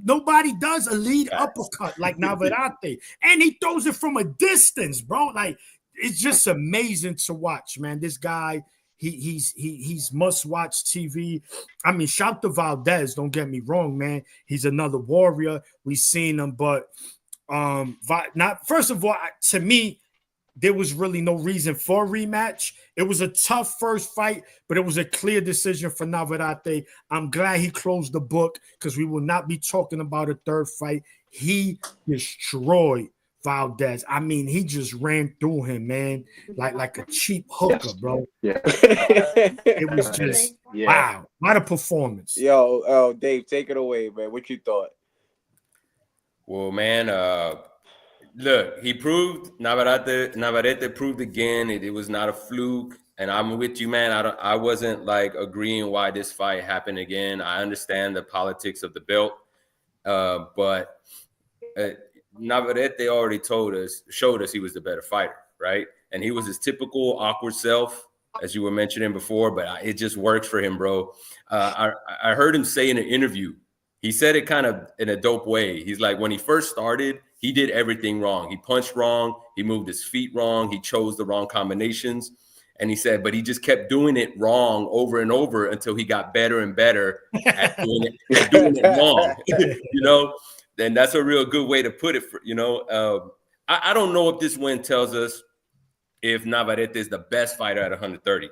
Nobody does a lead uppercut like Navarrete. And he throws it from a distance, bro. Like, it's just amazing to watch, man. This guy, he's must-watch TV. I mean, shout to Valdez, don't get me wrong, man. He's another warrior. We've seen him, but not first of all, to me, there was really no reason for a rematch. It was a tough first fight, but it was a clear decision for Navarrete. I'm glad he closed the book because we will not be talking about a third fight. He destroyed Valdez. I mean, he just ran through him, man, like a cheap hooker, bro. Yeah. It was just wow, what a performance. Yo, Dave, take it away, man. What you thought? Well, man, look, he proved Navarrete proved again it was not a fluke, and I'm with you, man. I wasn't like agreeing why this fight happened again. I understand the politics of the belt, but Navarrete already showed us he was the better fighter, right? And he was his typical awkward self, as you were mentioning before, but it just works for him, bro. I heard him say in an interview, he said it kind of in a dope way. He's like, when he first started, he did everything wrong. He punched wrong. He moved his feet wrong. He chose the wrong combinations. And he said, but he just kept doing it wrong over and over until he got better and better at doing it wrong, you know? Then that's a real good way to put it. I don't know if this win tells us if Navarrete is the best fighter at 130,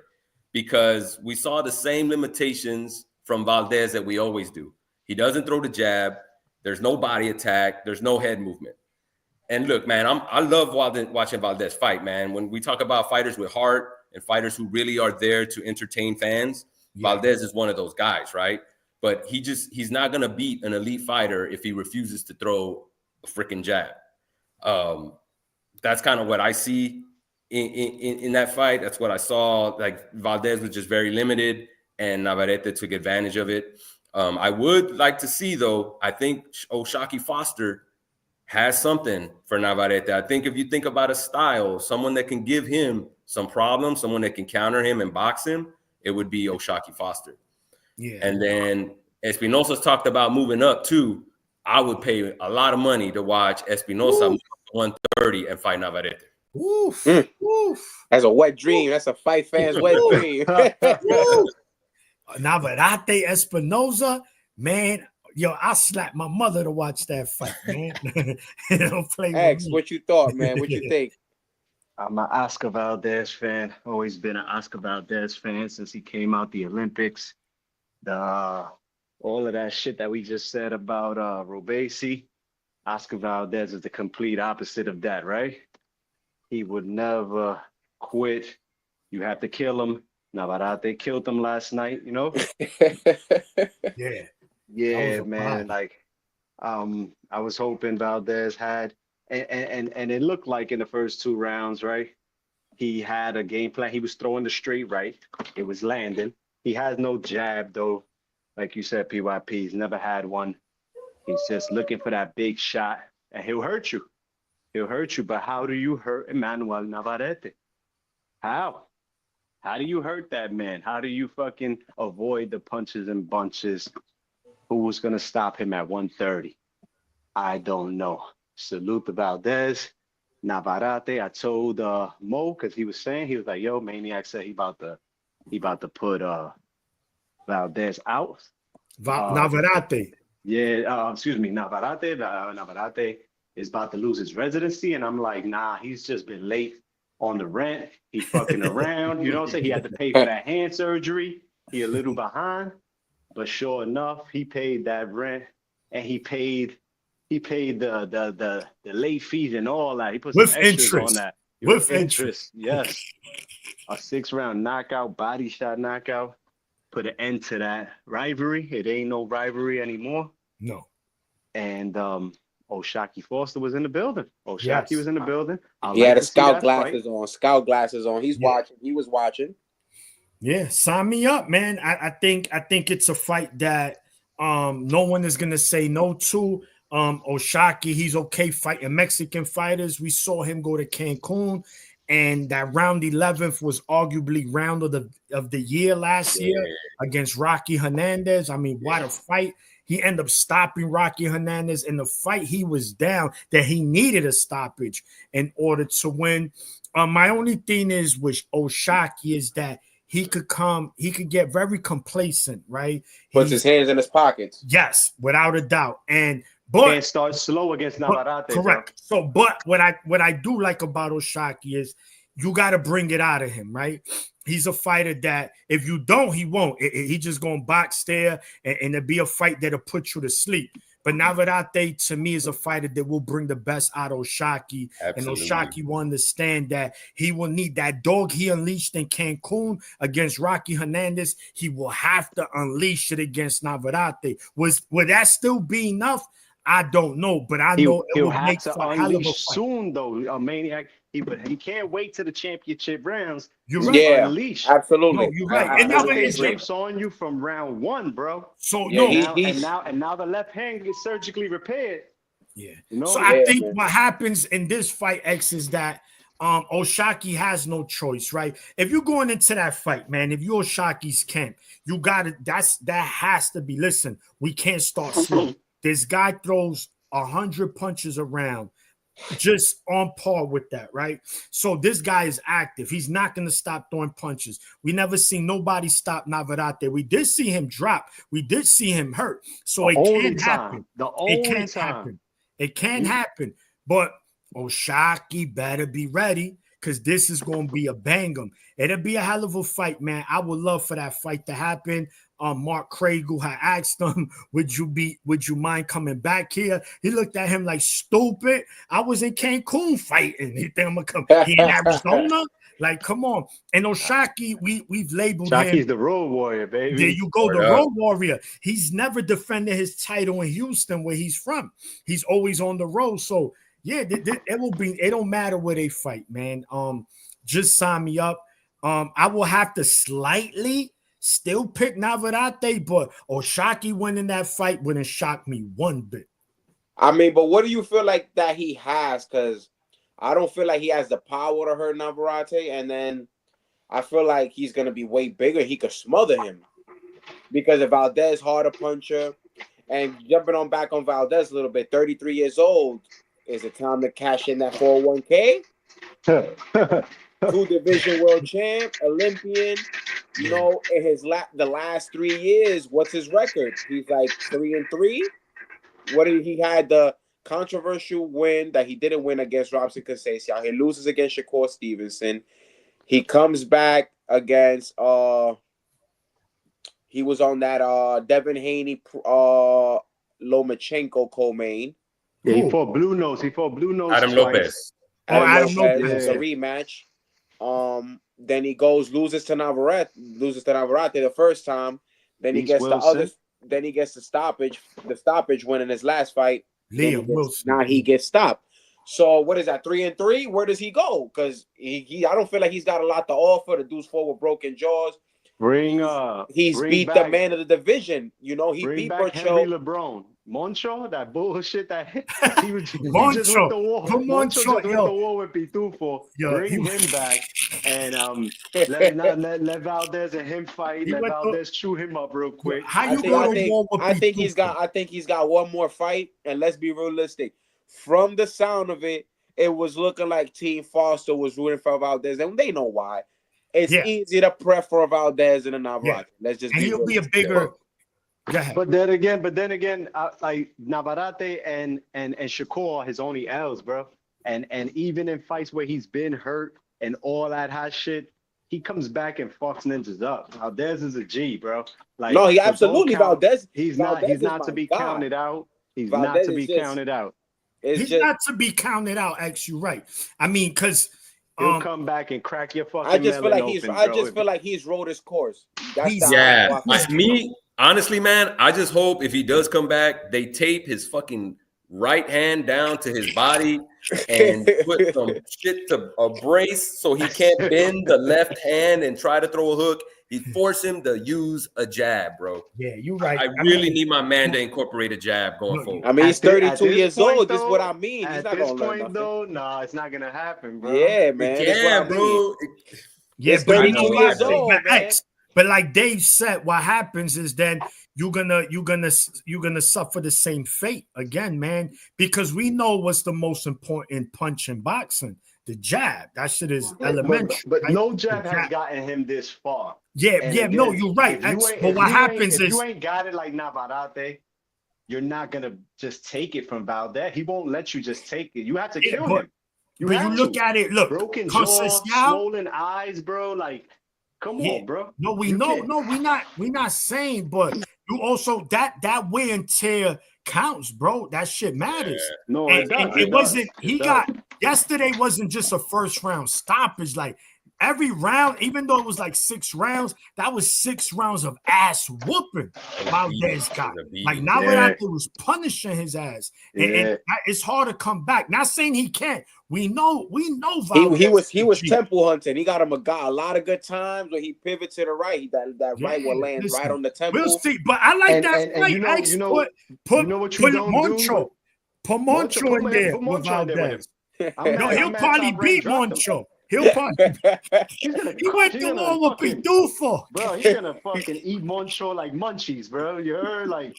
because we saw the same limitations from Valdez that we always do. He doesn't throw the jab. There's no body attack. There's no head movement. And look, man, I love watching Valdez fight, man. When we talk about fighters with heart and fighters who really are there to entertain fans, Valdez is one of those guys, right? But he's not going to beat an elite fighter if he refuses to throw a freaking jab. That's kind of what I see in that fight. That's what I saw. Like, Valdez was just very limited, and Navarrete took advantage of it. I would like to see, though, I think O'Shaquie Foster has something for Navarrete. I think if you think about a style, someone that can give him some problems, someone that can counter him and box him, it would be O'Shaquie Foster. Yeah. And then Espinosa's talked about moving up, too. I would pay a lot of money to watch Espinosa move to 130 and fight Navarrete. Oof. Oof. That's a wet dream. That's a fight fan's wet dream. Navarrete, Espinosa, man, yo, I slapped my mother to watch that fight, man. Don't play X, what you thought, man? What you think? I'm an Oscar Valdez fan. Always been an Oscar Valdez fan since he came out the Olympics. All of that shit that we just said about Robesi, Oscar Valdez is the complete opposite of that, right? He would never quit. You have to kill him. Navarrete killed him last night, you know? Yeah, man. Like, I was hoping Valdez had, and it looked like in the first 2 rounds, right? He had a game plan. He was throwing the straight right. It was landing. He has no jab, though. Like you said, PYP, he's never had one. He's just looking for that big shot, and he'll hurt you. He'll hurt you, but how do you hurt Emmanuel Navarrete? How? How do you hurt that man? How do you fucking avoid the punches and bunches? Who's going to stop him at 130? I don't know. Salute to Valdez. Navarrete, I told Mo, because he was like, yo, Maniac said he about to put Valdez out. Navarrete. Excuse me, Navarrete. Navarrete is about to lose his residency. And I'm like, nah, he's just been late on the rent. He fucking around. You know what I'm saying? He had to pay for that hand surgery. He a little behind. But sure enough, he paid that rent, and he paid the late fees and all that. He put some extras on that. With interest. Yes. A 6-round knockout, body shot knockout. Put an end to that rivalry. It ain't no rivalry anymore. No. And O'Shaquie Foster was in the building. O'Shaquie was in the building. He had a scout glasses on. Scout glasses on. He's watching. He was watching. Yeah, sign me up, man. I think it's a fight that no one is gonna say no to. O'Shaquie, he's okay fighting Mexican fighters. We saw him go to Cancun, and that round 11th was arguably round of the year last year against Rocky Hernandez. I mean, what a fight. He ended up stopping Rocky Hernandez in the fight. He was down that he needed a stoppage in order to win. My only thing is with O'Shaquie is that he could get very complacent, right? Puts his hands in his pockets. Yes, without a doubt. But can't start slow against Navarrete. Correct. Bro. So, but what I do like about O'Shaquie is you got to bring it out of him, right? He's a fighter that if you don't, he won't. He just gonna box there, and it'll be a fight that'll put you to sleep. But Navarrete, to me, is a fighter that will bring the best out of O'Shaquie. And O'Shaquie will understand that he will need that dog he unleashed in Cancun against Rocky Hernandez. He will have to unleash it against Navarrete. Would that still be enough? I don't know, but I know he'll have to unleash soon, though. A maniac. He can't wait to the championship rounds. You're right. Yeah, unleash. Absolutely. No, you're right. And jumps on you from round 1, bro. So now the left hand gets surgically repaired. Yeah. You know? So I think what happens in this fight, X, is that O'Shaquie has no choice, right? If you're going into that fight, man, if you're O'Shaquie's camp, you got it. That has to be. Listen, we can't start slow. This guy throws 100 punches around, just on par with that, right? So this guy is active. He's not going to stop throwing punches. We never seen nobody stop Navarrete. We did see him drop. We did see him hurt. So it can happen. It can happen. But O'Shaquie better be ready, because this is going to be a bang'em. It'll be a hell of a fight, man. I would love for that fight to happen. Mark Craig, who had asked him, would you mind coming back here? He looked at him like, stupid. I was in Cancun fighting. He think I'm gonna come here in Arizona? Like, come on. And O'Shaquie, we've labeled him. Shaquie's the road warrior, baby. There you go, the road warrior. He's never defended his title in Houston, where he's from. He's always on the road. So yeah, it will be. It don't matter where they fight, man. Just sign me up. I will have to slightly still pick Navarrete, but O'Shaquie winning that fight wouldn't shock me one bit. I mean, but what do you feel like that he has? Because I don't feel like he has the power to hurt Navarrete, and then I feel like he's gonna be way bigger. He could smother him, because if Valdez harder puncher, and jumping on back on Valdez a little bit, 33 years old, is it time to cash in that 401k? 2-division world champ, Olympian. You know, in the last 3 years, what's his record? He's like 3-3. He had the controversial win that he didn't win against Robson Conceição. He loses against Shakur Stevenson. He comes back against he was on that Devin Haney Lomachenko co-main. Yeah, he fought Blue Nose. Adam Lopez. Adam Lopez. It's a rematch. Then he loses to Navarrete the first time. Then he gets the stoppage win in his last fight. Now he gets stopped. So what is that, 3-3? Where does he go? Because I don't feel like he's got a lot to offer. The dude's fought with broken jaws. He's beat the man of the division. You know, he beat Henry LeBron. Moncho, that bullshit that he just went to war. Moncho went to war with Pitufo. Bring him back and let Valdez and him fight. Let Valdez chew him up real quick. I think he's got one more fight, and let's be realistic. From the sound of it, it was looking like Team Foster was rooting for Valdez, and they know why. It's easy to prep for Valdez and a Navarrete. Let's just. And he'll be a bigger. But then again, like Navarrete and Shakur, his only L's, bro. And even in fights where he's been hurt and all that hot shit, he comes back and fucks ninjas up. Valdez is a G, bro. Like, no, he absolutely Valdez. He's not to be counted out. He's not to be counted out. He's not to be counted out. Actually, right. I mean, because he'll come back and crack your fucking. I just feel like he's rode his course. Me. Honestly, man, I just hope if he does come back, they tape his fucking right hand down to his body and put some shit to a brace so he can't bend the left hand and try to throw a hook. He force him to use a jab, bro. Yeah, you're right. I really need my man to incorporate a jab going forward. I mean, he's 32 years old. This is what I mean. At this point, though, no, it's not gonna happen, bro. Yeah, man. Yeah, bro. Yes, 32 years old, man. But like Dave said, what happens is then you're gonna suffer the same fate again, man. Because we know what's the most important punch in boxing. the jab. That shit is elementary. But right? no jab has gotten him this far. Yeah, And yeah, again, no, you're right. But what happens is if you ain't got it like Navarrete, you're not gonna just take it from Valdez. He won't let you just take it. You have to kill him. But you look at it, look, broken jaw, swollen eyes, bro. Like, come on, bro. No, we're not saying, but you also that wear and tear counts, bro. That shit matters. Yeah. No, and it wasn't. Yesterday wasn't just a first round stoppage. Like every round, even though it was like 6 rounds, that was 6 rounds of ass whooping. Valdez got like Navarrete was punishing his ass, and it's hard to come back. Not saying he can't. We know Valdez. He was temple hunting. He got him a lot of good times when he pivots to the right. That right will land right on the temple. We'll see, but I like that. And put Moncho. Put Moncho in there with Valdez. No, he'll probably beat Moncho. He went to war with Pidufo. Bro, he's gonna fucking eat Moncho like munchies, bro. You heard? Like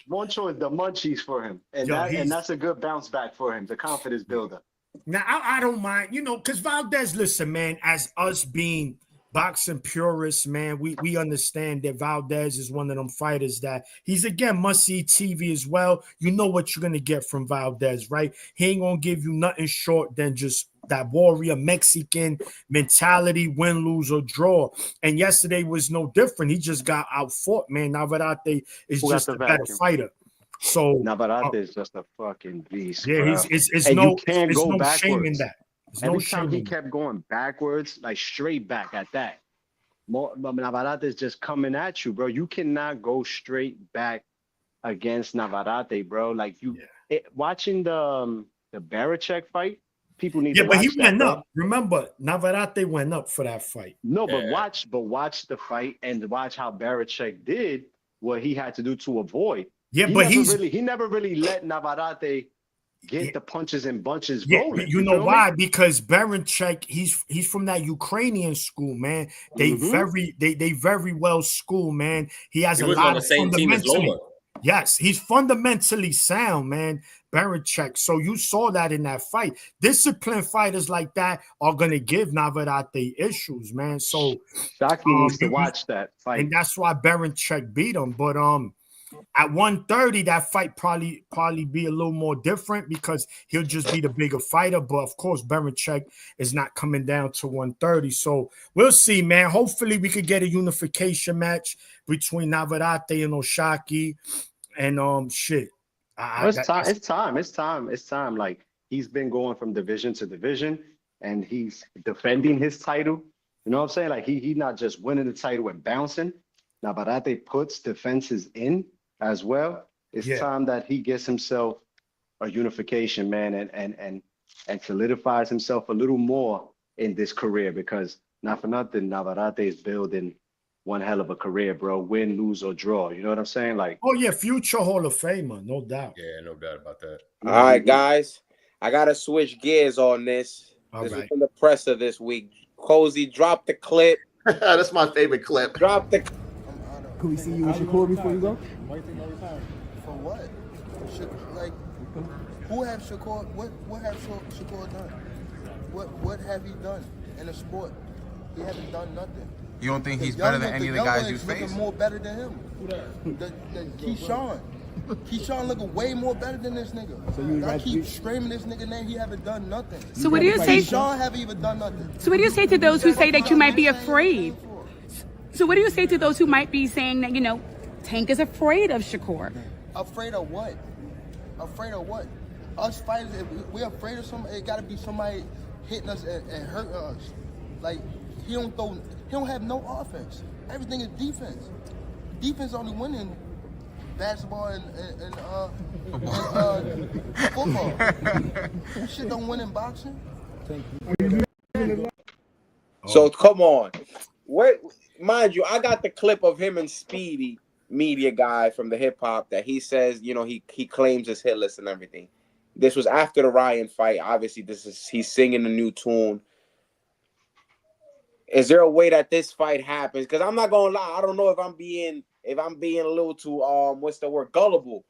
Moncho is the munchies for him, and that's a good bounce back for him, the confidence builder. Now I don't mind, because Valdez, listen, man, as us being boxing purists, man, we understand that Valdez is one of them fighters that he's again must-see TV as well. You know what you're gonna get from Valdez, right? He ain't gonna give you nothing short than just that warrior Mexican mentality, win, lose, or draw. And yesterday was no different. He just got outfought, man. Navarrete is just a better fighter. So Navarrete is just a fucking beast. Yeah, bro. it's no shame in that. Every time he kept going backwards, like straight back at that. Navarrete is just coming at you, bro. You cannot go straight back against Navarrete, bro. Like watching the Barachek fight. People need to watch but he went bro. up. Remember, Navarrete went up for that fight. No, but watch the fight and watch how Barachek did what he had to do to avoid. Yeah, he never really let Navarrete get the punches and bunches rolling. You know why? Because Barachek, he's from that Ukrainian school, man. They very well schooled, man. He has a lot on the same team as Loma. Yes, he's fundamentally sound, man. Barachek. So you saw that in that fight. Disciplined fighters like that are gonna give Navarrete issues, man. So Shockey needs to watch that fight, and that's why Barachek beat him. But at 130, that fight probably be a little more different because he'll just be the bigger fighter. But of course, Barachek is not coming down to 130. So we'll see, man. Hopefully, we could get a unification match between Navarrete and Oshaki. And shit. It's time. Like he's been going from division to division, and he's defending his title. You know what I'm saying? Like he not just winning the title and bouncing. Navarrete puts defenses in as well. It's time that he gets himself a unification, man, and solidifies himself a little more in this career, because not for nothing, Navarrete is building one hell of a career, bro. Win, lose, or draw. You know what I'm saying? Like, oh yeah, future Hall of Famer, no doubt. Yeah, no doubt about that. All right, guys, I gotta switch gears on this. This is from the presser this week. Cozy, drop the clip. That's my favorite clip. Drop the. Can we see you with Shakur before you go? For what? Like, who have Shakur? What have Shakur done? What have he done in the sport? He hasn't done nothing. You don't think he's better than any of the guys you face? Looking more better than him. Keyshawn. Keyshawn looking way more better than this nigga. So I keep screaming this nigga name. He haven't done nothing. So what do you say? Keyshawn haven't even done nothing. So what do you say to those who say that you might be afraid? So what do you say to those who might be saying that, Tank is afraid of Shakur? Afraid of what? Afraid of what? Us fighters, if we're afraid of somebody, it gotta be somebody hitting us and hurting us. Like, he don't have no offense. Everything is defense. Defense only winning basketball and football. Shit don't win in boxing. So come on. Mind you, I got the clip of him and Speedy, media guy from the hip hop, that he says, he claims his hit list and everything. This was after the Ryan fight. Obviously, he's singing a new tune. Is there a way that this fight happens? Because I'm not gonna lie, I don't know if I'm being a little too gullible,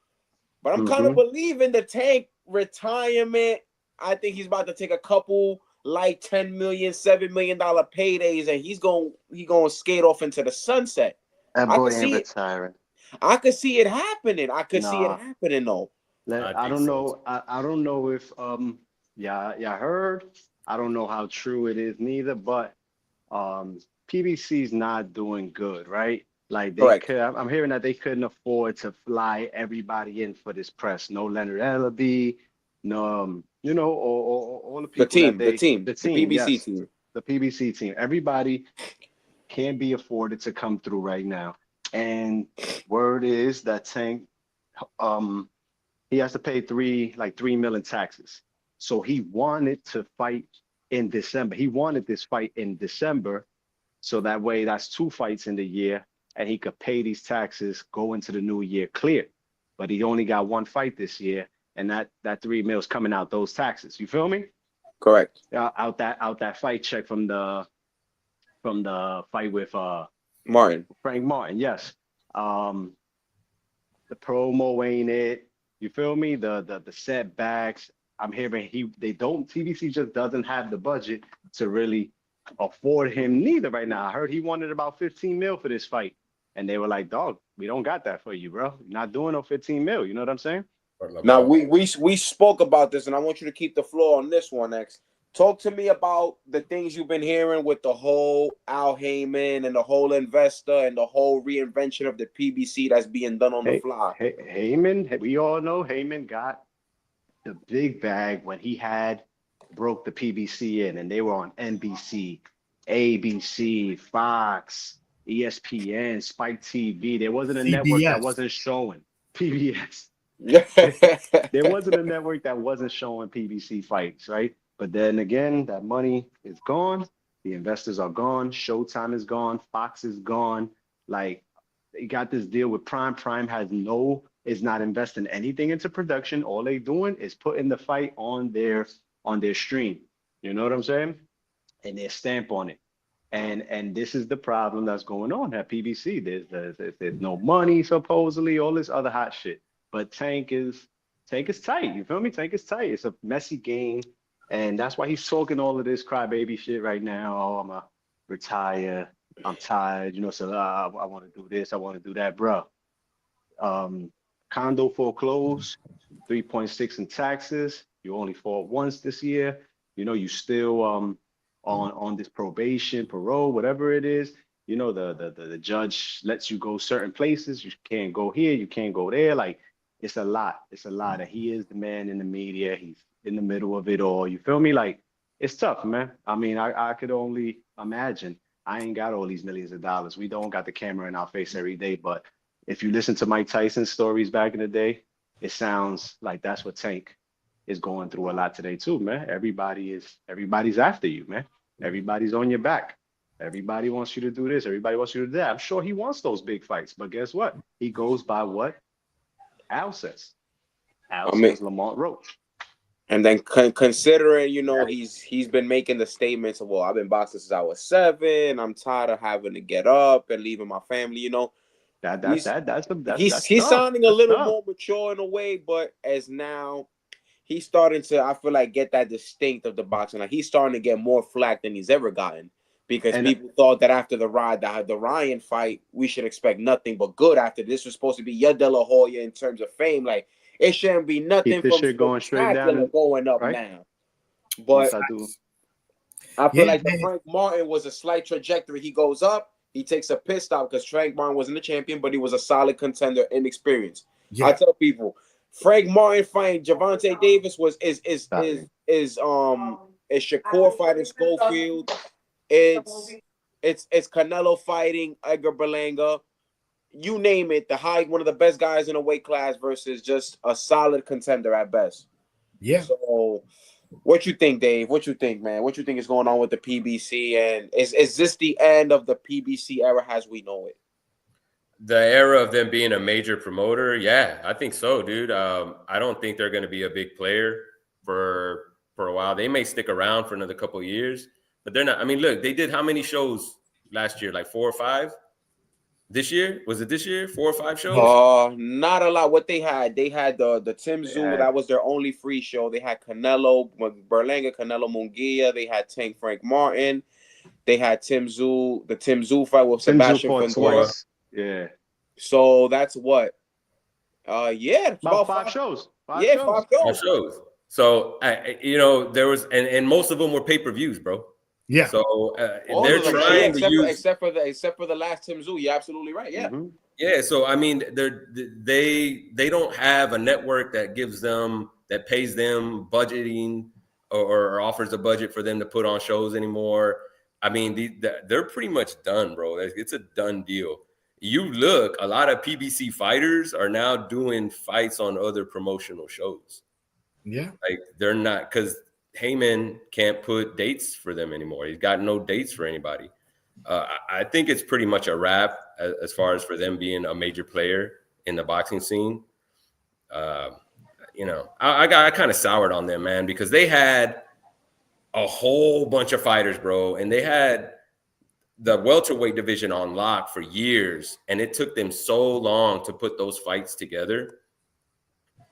but I'm kind of believing the Tank retirement. I think he's about to take a couple like $10 million, $7 million paydays, and he's going to skate off into the sunset. That boy ain't retiring. I could see it happening. I could see it happening though. I don't know. I don't know if y'all heard. I don't know how true it is neither, but PBC's not doing good, right? Like I'm hearing that they couldn't afford to fly everybody in for this press. No Leonard Ellaby, no all the people the PBC team. The PBC team. Everybody can't be afforded to come through right now. And word is that Tank he has to pay $3 million taxes. So he wanted to fight in December. He wanted this fight in December. So that way that's 2 fights in the year and he could pay these taxes, go into the new year clear. But he only got 1 fight this year, and that $3 million is coming out those taxes. You feel me? Correct. Out that fight check from the fight with Frank Martin, yes. The promo ain't it. You feel me? The setbacks. I'm hearing TBC just doesn't have the budget to really afford him neither right now. I heard he wanted about 15 mil for this fight. And they were like, dog, we don't got that for you, bro. You're not doing no 15 mil. You know what I'm saying? Now we spoke about this, and I want you to keep the floor on this one next. Talk to me about the things you've been hearing with the whole Al Heyman and the whole investor and the whole reinvention of the PBC that's being done on the fly. Heyman, we all know Heyman got the big bag when he broke the PBC in, and they were on NBC, ABC, Fox, ESPN, Spike TV. There wasn't a network that wasn't showing PBS. There wasn't a network that wasn't showing PBC fights, right? But then again, that money is gone. The investors are gone. Showtime is gone. Fox is gone. Like, they got this deal with Prime. Prime is not investing anything into production. All they doing is putting the fight on their stream. You know what I'm saying? And their stamp on it. And this is the problem that's going on at PBC. There's no money, supposedly, all this other hot shit. But Tank is tight. You feel me? Tank is tight. It's a messy game. And that's why he's talking all of this crybaby shit right now. Oh, I'm going to retire. I'm tired. So I want to do this. I want to do that, bro. Condo foreclosed, 3.6 in taxes. You only fought once this year. You still on this probation, parole, whatever it is. The judge lets you go certain places. You can't go here. You can't go there. Like, it's a lot. It's a lot. And he is the man in the media. He's in the middle of it all. You feel me? Like, it's tough, man. I mean, I could only imagine. I ain't got all these millions of dollars. We don't got the camera in our face every day. But if you listen to Mike Tyson's stories back in the day, it sounds like that's what Tank is going through a lot today too, man. Everybody's after you, man. Everybody's on your back. Everybody wants you to do this. Everybody wants you to do that. I'm sure he wants those big fights, but guess what? He goes by what Al says. Al says Lamont Roach. And then considering, he's been making the statements of, well, I've been boxing since I was 7. I'm tired of having to get up and leaving my family. He's sounding a little more mature in a way, but as now he's starting to, I feel like, get that distinct of the boxing. Like, he's starting to get more flack than he's ever gotten because people thought that after the Ryan fight, we should expect nothing but good after this. Was supposed to be your De La Hoya in terms of fame. Like, it shouldn't be nothing from shit going straight down and going up right now. But I feel like the Frank Martin was a slight trajectory. He goes up, he takes a piss stop because Frank Martin wasn't a champion, but he was a solid contender in experience. Yeah. I tell people, Frank Martin fighting Gervonta Davis is Shakur fighting Schofield. It's Canelo fighting Edgar Berlanga. You name it, one of the best guys in a weight class versus just a solid contender at best. Yeah. So, what you think, Dave? What you think, man? What you think is going on with the PBC? And is this the end of the PBC era as we know it? The era of them being a major promoter? Yeah, I think so, dude. I don't think they're going to be a big player for a while. They may stick around for another couple of years, but they're not. I mean, look, they did how many shows last year? Like 4 or 5? This year? Was it this year? 4 or 5 shows? Not a lot. What they had the Tim Tszyu, that was their only free show. They had Canelo Berlanga, Canelo Munguia. They had Tank Frank Martin. They had Tim Tszyu, the Tim Tszyu fight with Sebastian Fundora. Yeah. So that's what. Yeah, about 5 shows. 5 shows. So there was, and most of them were pay-per-views, bro. Yeah. So they're trying to use, except for the last Tim Tszyu. You're absolutely right. Yeah. Mm-hmm. Yeah. So I mean, they don't have a network that pays them budgeting or offers a budget for them to put on shows anymore. I mean, they're pretty much done, bro. It's a done deal. You look, a lot of PBC fighters are now doing fights on other promotional shows. Yeah. Like they're not, because Heyman can't put dates for them anymore. He's got no dates for anybody. I think it's pretty much a wrap as far as for them being a major player in the boxing scene. I kind of soured on them, man, because they had a whole bunch of fighters, bro, and they had the welterweight division on lock for years, and it took them so long to put those fights together.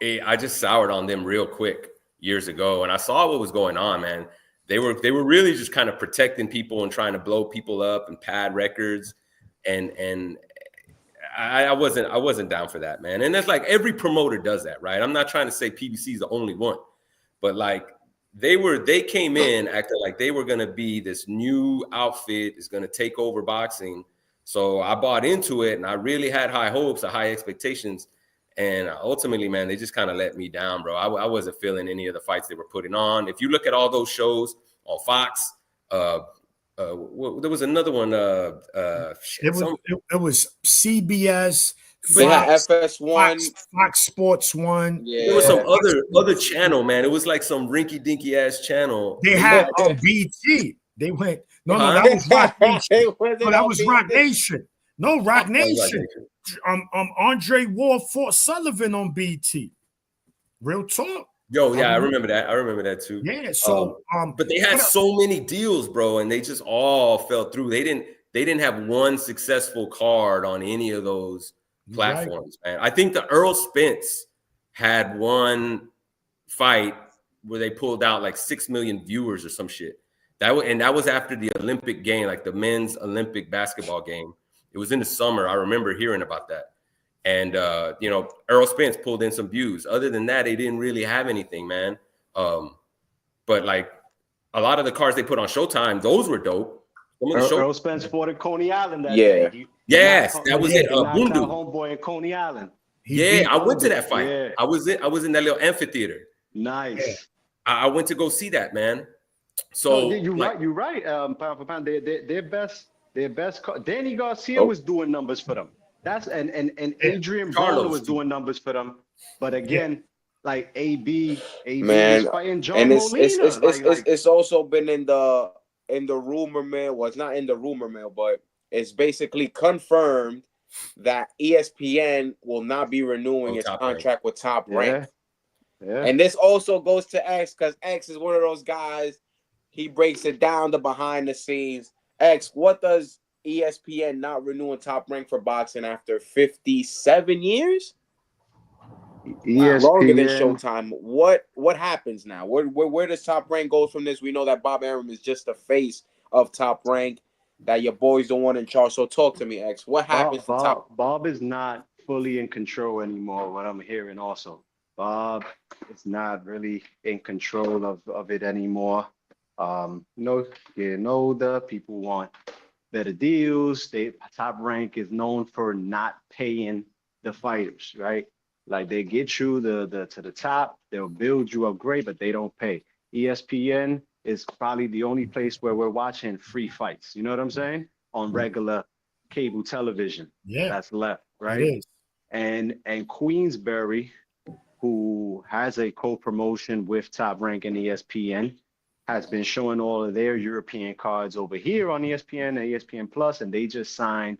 I just soured on them real quick years ago, and I saw what was going on, man. They were really just kind of protecting people and trying to blow people up and pad records, and I wasn't down for that, man. And that's like every promoter does that, right? I'm not trying to say PBC is the only one, but like they came in acting like they were going to be this new outfit is going to take over boxing. So I bought into it, and I really had high hopes, high expectations. And ultimately, man, they just kind of let me down, bro. I wasn't feeling any of the fights they were putting on. If you look at all those shows on Fox, there was another one. It was CBS. They had FS1, Fox Sports 1. Yeah. There was some other channel, man. It was like some rinky-dinky ass channel. They had BT. They went, that was Rock Nation. That was Rock Nation. No, Rock Nation. Andre Ward fought Sullivan on BT. Real talk. Yo, yeah, I remember that. I remember that too. Yeah, so but they had so many deals, bro, and they just all fell through. They didn't have one successful card on any of those platforms, man. I think the Earl Spence had one fight where they pulled out like 6 million viewers or some shit. That was after the Olympic game, like the men's Olympic basketball game. It was in the summer. I remember hearing about that. And, Earl Spence pulled in some views. Other than that, they didn't really have anything, man. But like a lot of the cards they put on Showtime, those were dope. Earl Spence fought at Coney Island that day. Yes, that was it. Bundu. Homeboy at Coney Island. I went to that fight. Yeah. I was in that little amphitheater. Nice. I went to go see that, man. So you're right. Pound for pound, their best. Danny Garcia was doing numbers for them. And Adrian Broner was doing numbers for them. But again, like AB man, is fighting John and Molina. It's also been in the rumor mill. Well, it's not in the rumor mill, but it's basically confirmed that ESPN will not be renewing its contract with Top Rank. Yeah. And this also goes to X, because X is one of those guys. He breaks it down, the behind the scenes. X, what does ESPN not renewing Top Rank for boxing after 57 years? ESPN, longer than Showtime. What happens now? Where does Top Rank go from this? We know that Bob Arum is just the face of Top Rank, that your boy's the one in charge. So talk to me, X. What happens to Top? Bob is not fully in control anymore, what I'm hearing also. Bob is not really in control of it anymore. The people want better deals. Top Rank is known for not paying the fighters, right? Like they get you to the top, they'll build you up great, but they don't pay. ESPN is probably the only place where we're watching free fights. You know what I'm saying? On regular cable television. Yeah, that's left, right? And Queensberry, who has a co-promotion with Top Rank and ESPN, has been showing all of their European cards over here on ESPN and ESPN Plus, and they just signed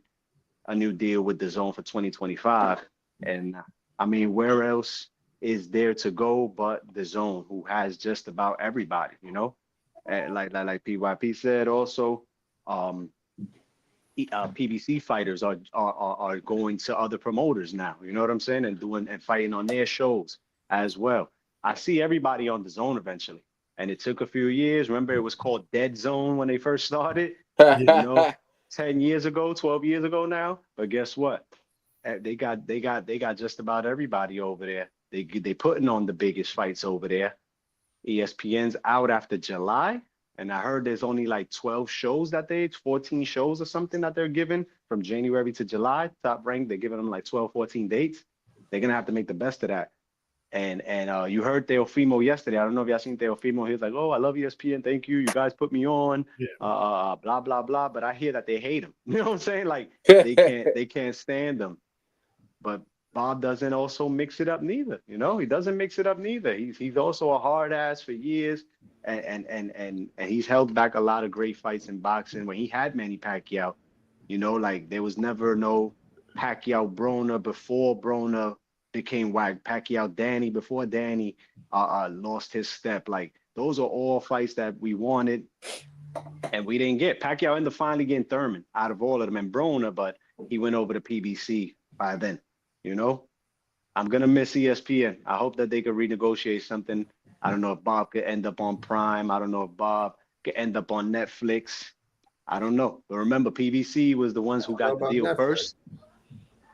a new deal with DAZN for 2025. And I mean, where else is there to go but DAZN, who has just about everybody, you know? And like PYP said also, PBC fighters are going to other promoters now. You know what I'm saying? And fighting on their shows as well. I see everybody on the zone eventually. And it took a few years. Remember, it was called Dead Zone when they first started. You know, 10 years ago, 12 years ago now. But guess what? They got just about everybody over there. They putting on the biggest fights over there. ESPN's out after July. And I heard there's only like 12 shows 14 shows or something that they're giving from January to July. Top Rank, they're giving them like 12, 14 dates. They're gonna have to make the best of that. And you heard Teofimo yesterday. I don't know if y'all seen Teofimo. He was like, "Oh, I love ESPN. Thank you. You guys put me on." Blah blah blah. But I hear that they hate him. You know what I'm saying? Like they can't stand him. But Bob doesn't also mix it up neither. You know, he doesn't mix it up neither. He's also a hard ass for years. And he's held back a lot of great fights in boxing. When he had Manny Pacquiao, you know, like there was never no Pacquiao Broner before Broner became whack. Pacquiao Danny before Danny lost his step. Like those are all fights that we wanted and we didn't get. Pacquiao ended up finally getting Thurman out of all of them and Broner, but he went over to PBC by then. You know, I'm gonna miss ESPN. I hope that they could renegotiate something. I don't know if Bob could end up on Prime. I don't know if Bob could end up on Netflix. I don't know. But remember, PBC was the ones who got the deal first.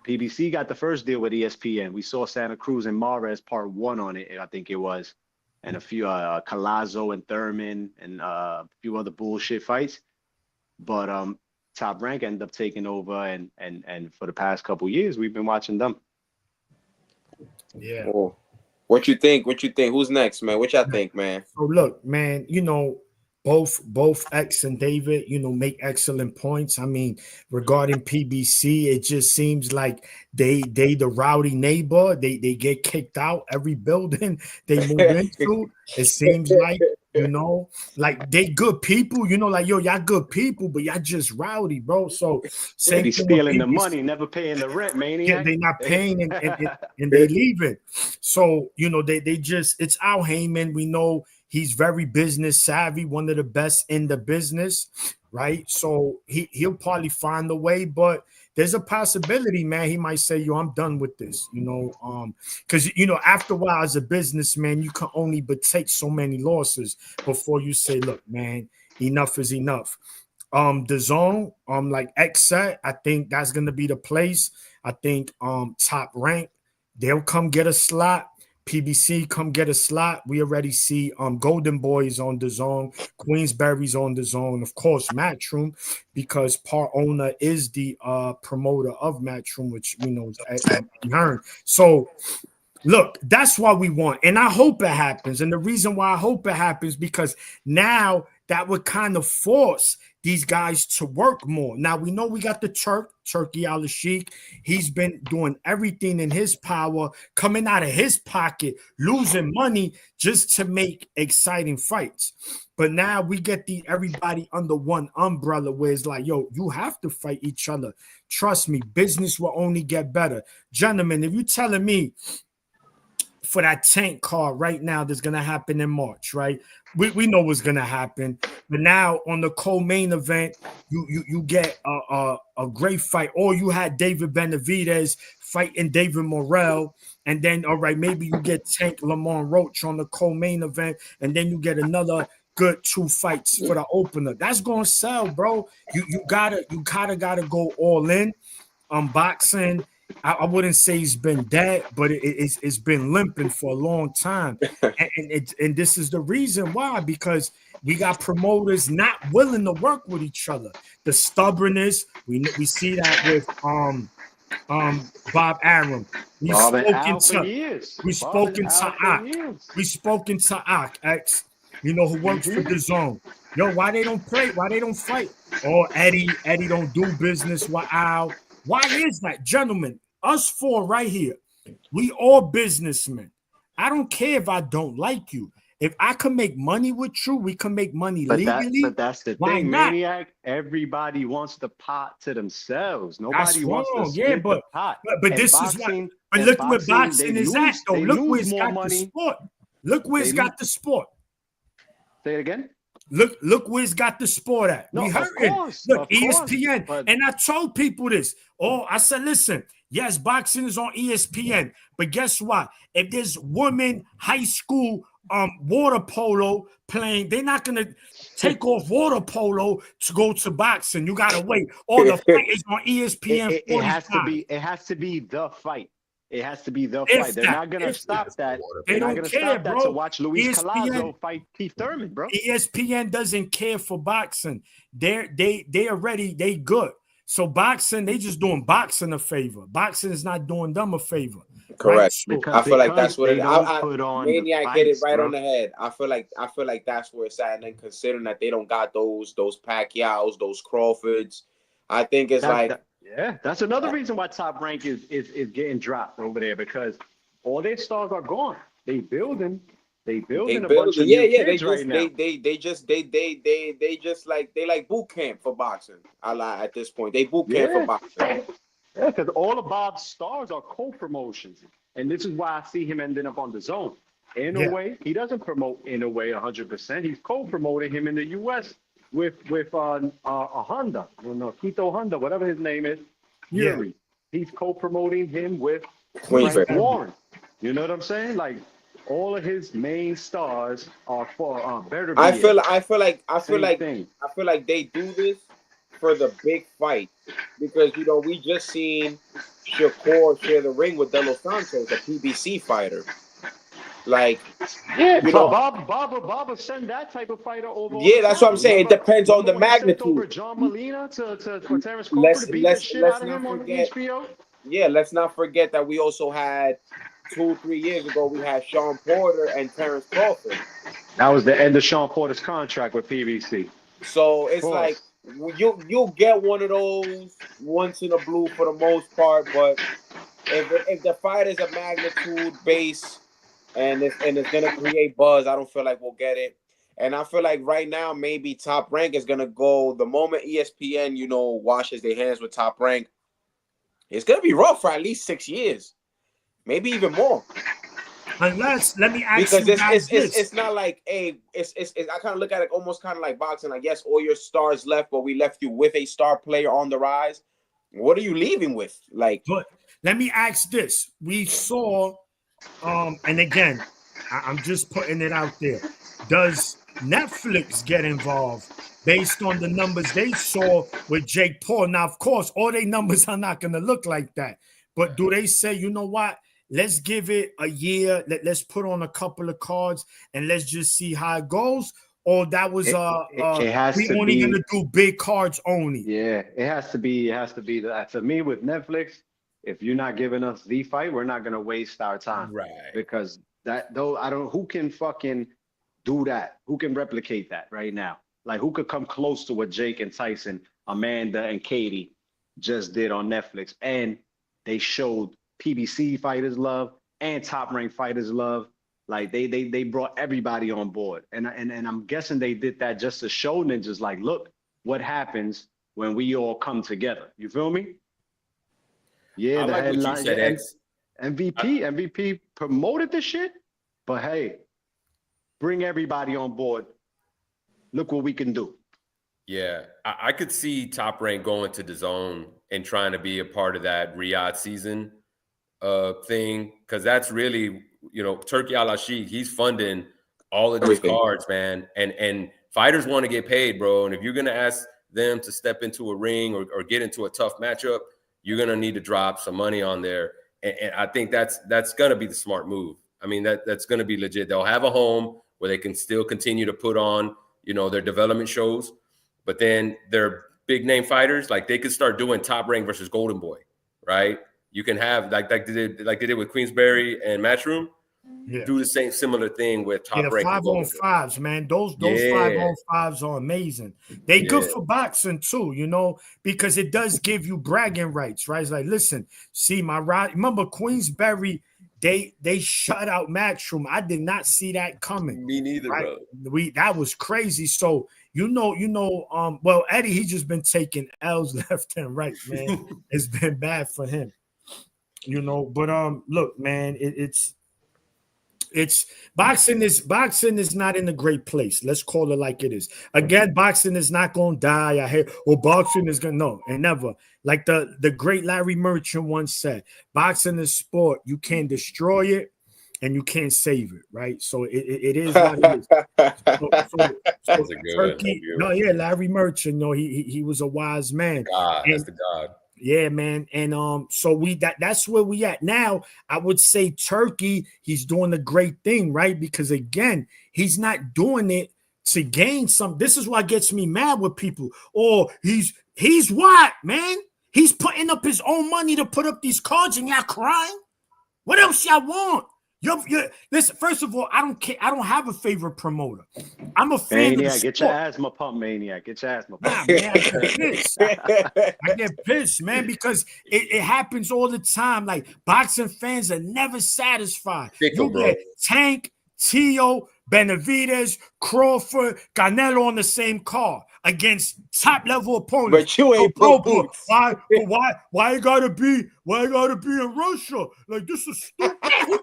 PBC got the first deal with ESPN. We saw Santa Cruz and Mares part 1 on it, I think it was. And a few Collazo and Thurman and a few other bullshit fights. But Top Rank ended up taking over and for the past couple years, we've been watching them. Yeah. Oh. What you think? Who's next, man? What y'all think, man? So look, man, you know, both X and David, you know, make excellent points. I mean, regarding PBC, it just seems like they the rowdy neighbor. They get kicked out every building they move into. It seems like, you know, like they good people, you know, like, yo, y'all good people, but y'all just rowdy, bro. So they be stealing the money, never paying the rent, maniac. Yeah, they not paying and they leaving. So, you know, they just, it's Al Heyman. We know he's very business savvy, one of the best in the business, right? So he'll probably find a way, but there's a possibility, man, he might say, yo, I'm done with this, you know, because, you know, after a while as a businessman, you can only but take so many losses before you say, look, man, enough is enough. The zone, like X said, I think that's going to be the place. I think Top Rank, they'll come get a slot. PBC, come get a slot. We already see Golden Boys on the zone, Queensberry's on the zone, of course, Matchroom, because part owner is the promoter of Matchroom, which we know is Hearn. So look, that's what we want. And I hope it happens. And the reason why I hope it happens, because now that would kind of force these guys to work more. Now, we know we got the Turkey Al-Sheikh. He's been doing everything in his power, coming out of his pocket, losing money just to make exciting fights. But now we get everybody under one umbrella where it's like, yo, you have to fight each other. Trust me, business will only get better. Gentlemen, if you're telling me for that Tank card right now that's going to happen in March, right? We know what's going to happen. But now on the co-main event, you get a great fight. Or you had David Benavidez fighting David Morrell. And then, all right, maybe you get Tank Lamont Roach on the co-main event. And then you get another good 2 fights for the opener. That's going to sell, bro. You gotta go all in. Boxing, I wouldn't say he's been dead, but it's been limping for a long time. And this is the reason why, because we got promoters not willing to work with each other. The stubbornness, we see that with Bob Arum. We spoken to Ak, X, you know, who works for the zone. Yo, why they don't play? Why they don't fight? Oh, Eddie don't do business with Al. Why is that, gentlemen? Us 4 right here, we all businessmen. I don't care if I don't like you. If I can make money with you, we can make money legally. But that's the thing, maniac. Everybody wants the pot to themselves. Nobody wants to split the pot. But this boxing, is what. But look where boxing is at, though. Look where it's got the sport. Look where it's got the sport. Say it again. Look where it's got the sport at. No, We of hurting. course, Look, of course, ESPN. but- And I told people this. I said, listen, yes, boxing is on ESPN, but guess what? If there's women high school water polo playing, they're not gonna take off water polo to go to boxing. You gotta wait. All the fight is on ESPN. It has to be. It has to be the fight. It has to be the If fight. They're that- not gonna if stop that. They They're not don't gonna care, stop that bro. to watch Luis ESPN Collazo fight Keith Thurman, bro. ESPN doesn't care for boxing. They already they good. So boxing, they just doing boxing a favor. Boxing is not doing them a favor. Correct. Right? So, I feel like that's what they it. don't put on Maniac the hit it fights, right bro. on the head. I feel like that's where it's at. And then considering that they don't got those Pacquiaos, those Crawfords, I think it's yeah, that's another reason why Top Rank is getting dropped over there, because all their stars are gone. They building a bunch of new kids right now. They just like boot camp for boxing. I lie at this point. They boot camp for boxing. Yeah, because all of Bob's stars are co-promotions. And this is why I see him ending up on the zone. In a way, he doesn't promote in a way 100%. He's co-promoting him in the US with a Honda, Quito Honda, whatever his name is, Fury. He's co-promoting him with Frank Warren. You know what I'm saying? Like, all of his main stars are for better. I feel like they do this for the big fight, because we just seen Shakur share the ring with De Los Santos, a PBC fighter. Like, Bob will send that type of fighter over. Yeah, that's what I'm saying. It depends on the magnitude. Over John Molina for Terrence Crawford to beat the shit out of him on HBO. Yeah, let's not forget that we also had 2-3 years ago, we had Sean Porter and Terrence Crawford. That was the end of Sean Porter's contract with PBC. So it's like you'll get one of those once in a blue for the most part, but if the fight is a magnitude base and it's gonna create buzz, I don't feel like we'll get it. And I feel like right now maybe Top Rank is gonna go the moment ESPN washes their hands with Top Rank. It's gonna be rough for at least 6 years. Maybe even more. Unless, let me ask because you guys it's not like I kind of look at it almost kind of like boxing. Like, yes, all your stars left, but we left you with a star player on the rise. What are you leaving with? Like, but let me ask this. We saw, and again, I'm just putting it out there. Does Netflix get involved based on the numbers they saw with Jake Paul? Now, of course, all their numbers are not going to look like that. But do they say, you know what? Let's give it a year. Let's put on a couple of cards and let's just see how it goes. Or that was we only gonna do big cards only. Yeah, it has to be. It has to be that. To me, with Netflix, if you're not giving us the fight, we're not gonna waste our time. Right. Because who can fucking do that? Who can replicate that right now? Like, who could come close to what Jake and Tyson, Amanda and Katie just did on Netflix? And they showed PBC fighters love and Top Rank fighters love. Like, they brought everybody on board. And I'm guessing they did that just to show ninjas, like, look what happens when we all come together. You feel me? Yeah, I like what you said, X. MVP promoted the shit, but hey, bring everybody on board. Look what we can do. Yeah, I could see Top Rank going to the zone and trying to be a part of that Riyadh season thing, because that's really, Turki Al-Rashid, he's funding all of these cards, man. And fighters want to get paid, bro. And if you're going to ask them to step into a ring or get into a tough matchup, you're going to need to drop some money on there. And I think that's going to be the smart move. I mean, that's going to be legit. They'll have a home where they can still continue to put on, their development shows. But then their big name fighters, like, they could start doing Top Rank versus Golden Boy, right? You can have like they did with Queensberry and Matchroom. Yeah. Do the similar thing with Top Rank. 5-on-5s, man. Those 5-on-5s are amazing. They good for boxing too, because it does give you bragging rights, right? It's like, listen, see my ride. Remember Queensberry? They shut out Matchroom. I did not see that coming. Me neither, right? bro. That was crazy. So well, Eddie, he just been taking L's left and right, man. It's been bad for him. But look, man, It's boxing is not in a great place. Let's call it like it is. Again, boxing is not gonna die. I hear, well, boxing is gonna no, and never. Like the great Larry Merchant once said, boxing is sport. You can't destroy it and you can't save it, right? So it is what it is. So Turkey, no, yeah, Larry Merchant, no, he was a wise man. God, that's the God. Yeah, man. And so that's where we at now. I would say Turkey, he's doing a great thing, right? Because again, he's not doing it to gain some. This is what gets me mad with people. Or he's what, man? He's putting up his own money to put up these cards and y'all crying. What else y'all want? Listen, first of all, I don't care. I don't have a favorite promoter. I'm a fan of the sport. Get your asthma pump, Maniac. Get your asthma pump. Nah, man, I get pissed, man, because it happens all the time. Like, boxing fans are never satisfied. You get Tank, Tio, Benavidez, Crawford, Canelo on the same card against top level opponents. But you ain't boots. Why you gotta be in Russia? Like, this is stupid.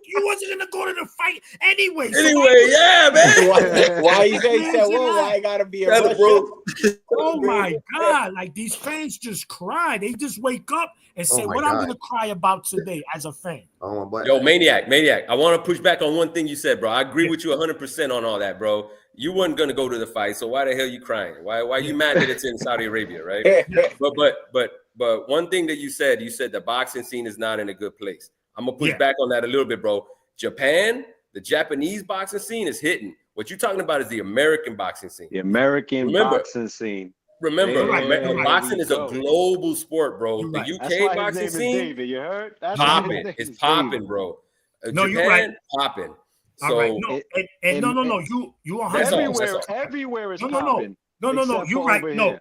You wasn't gonna go to the fight anyway. Yeah, man. Why you guys said, well, why I gotta be in Russia? Oh my God! Like, these fans just cry. They just wake up and say, "What I'm gonna cry about today as a fan." Yo, Maniac, I want to push back on one thing you said, bro. I agree with you 100% on all that, bro. You weren't gonna go to the fight, so why the hell are you crying? Why you mad that it's in Saudi Arabia, right? But one thing that you said the boxing scene is not in a good place. I'm gonna push back on that a little bit, bro. Japan, the Japanese boxing scene is hitting. What you're talking about is the American boxing scene. The American boxing scene. Remember, boxing is a global sport, bro. The UK boxing scene, David, you heard? Popping. It's popping, bro. No, you're right. Popping. So, all right. No. You 100%. Everywhere is popping. No. You're right. No,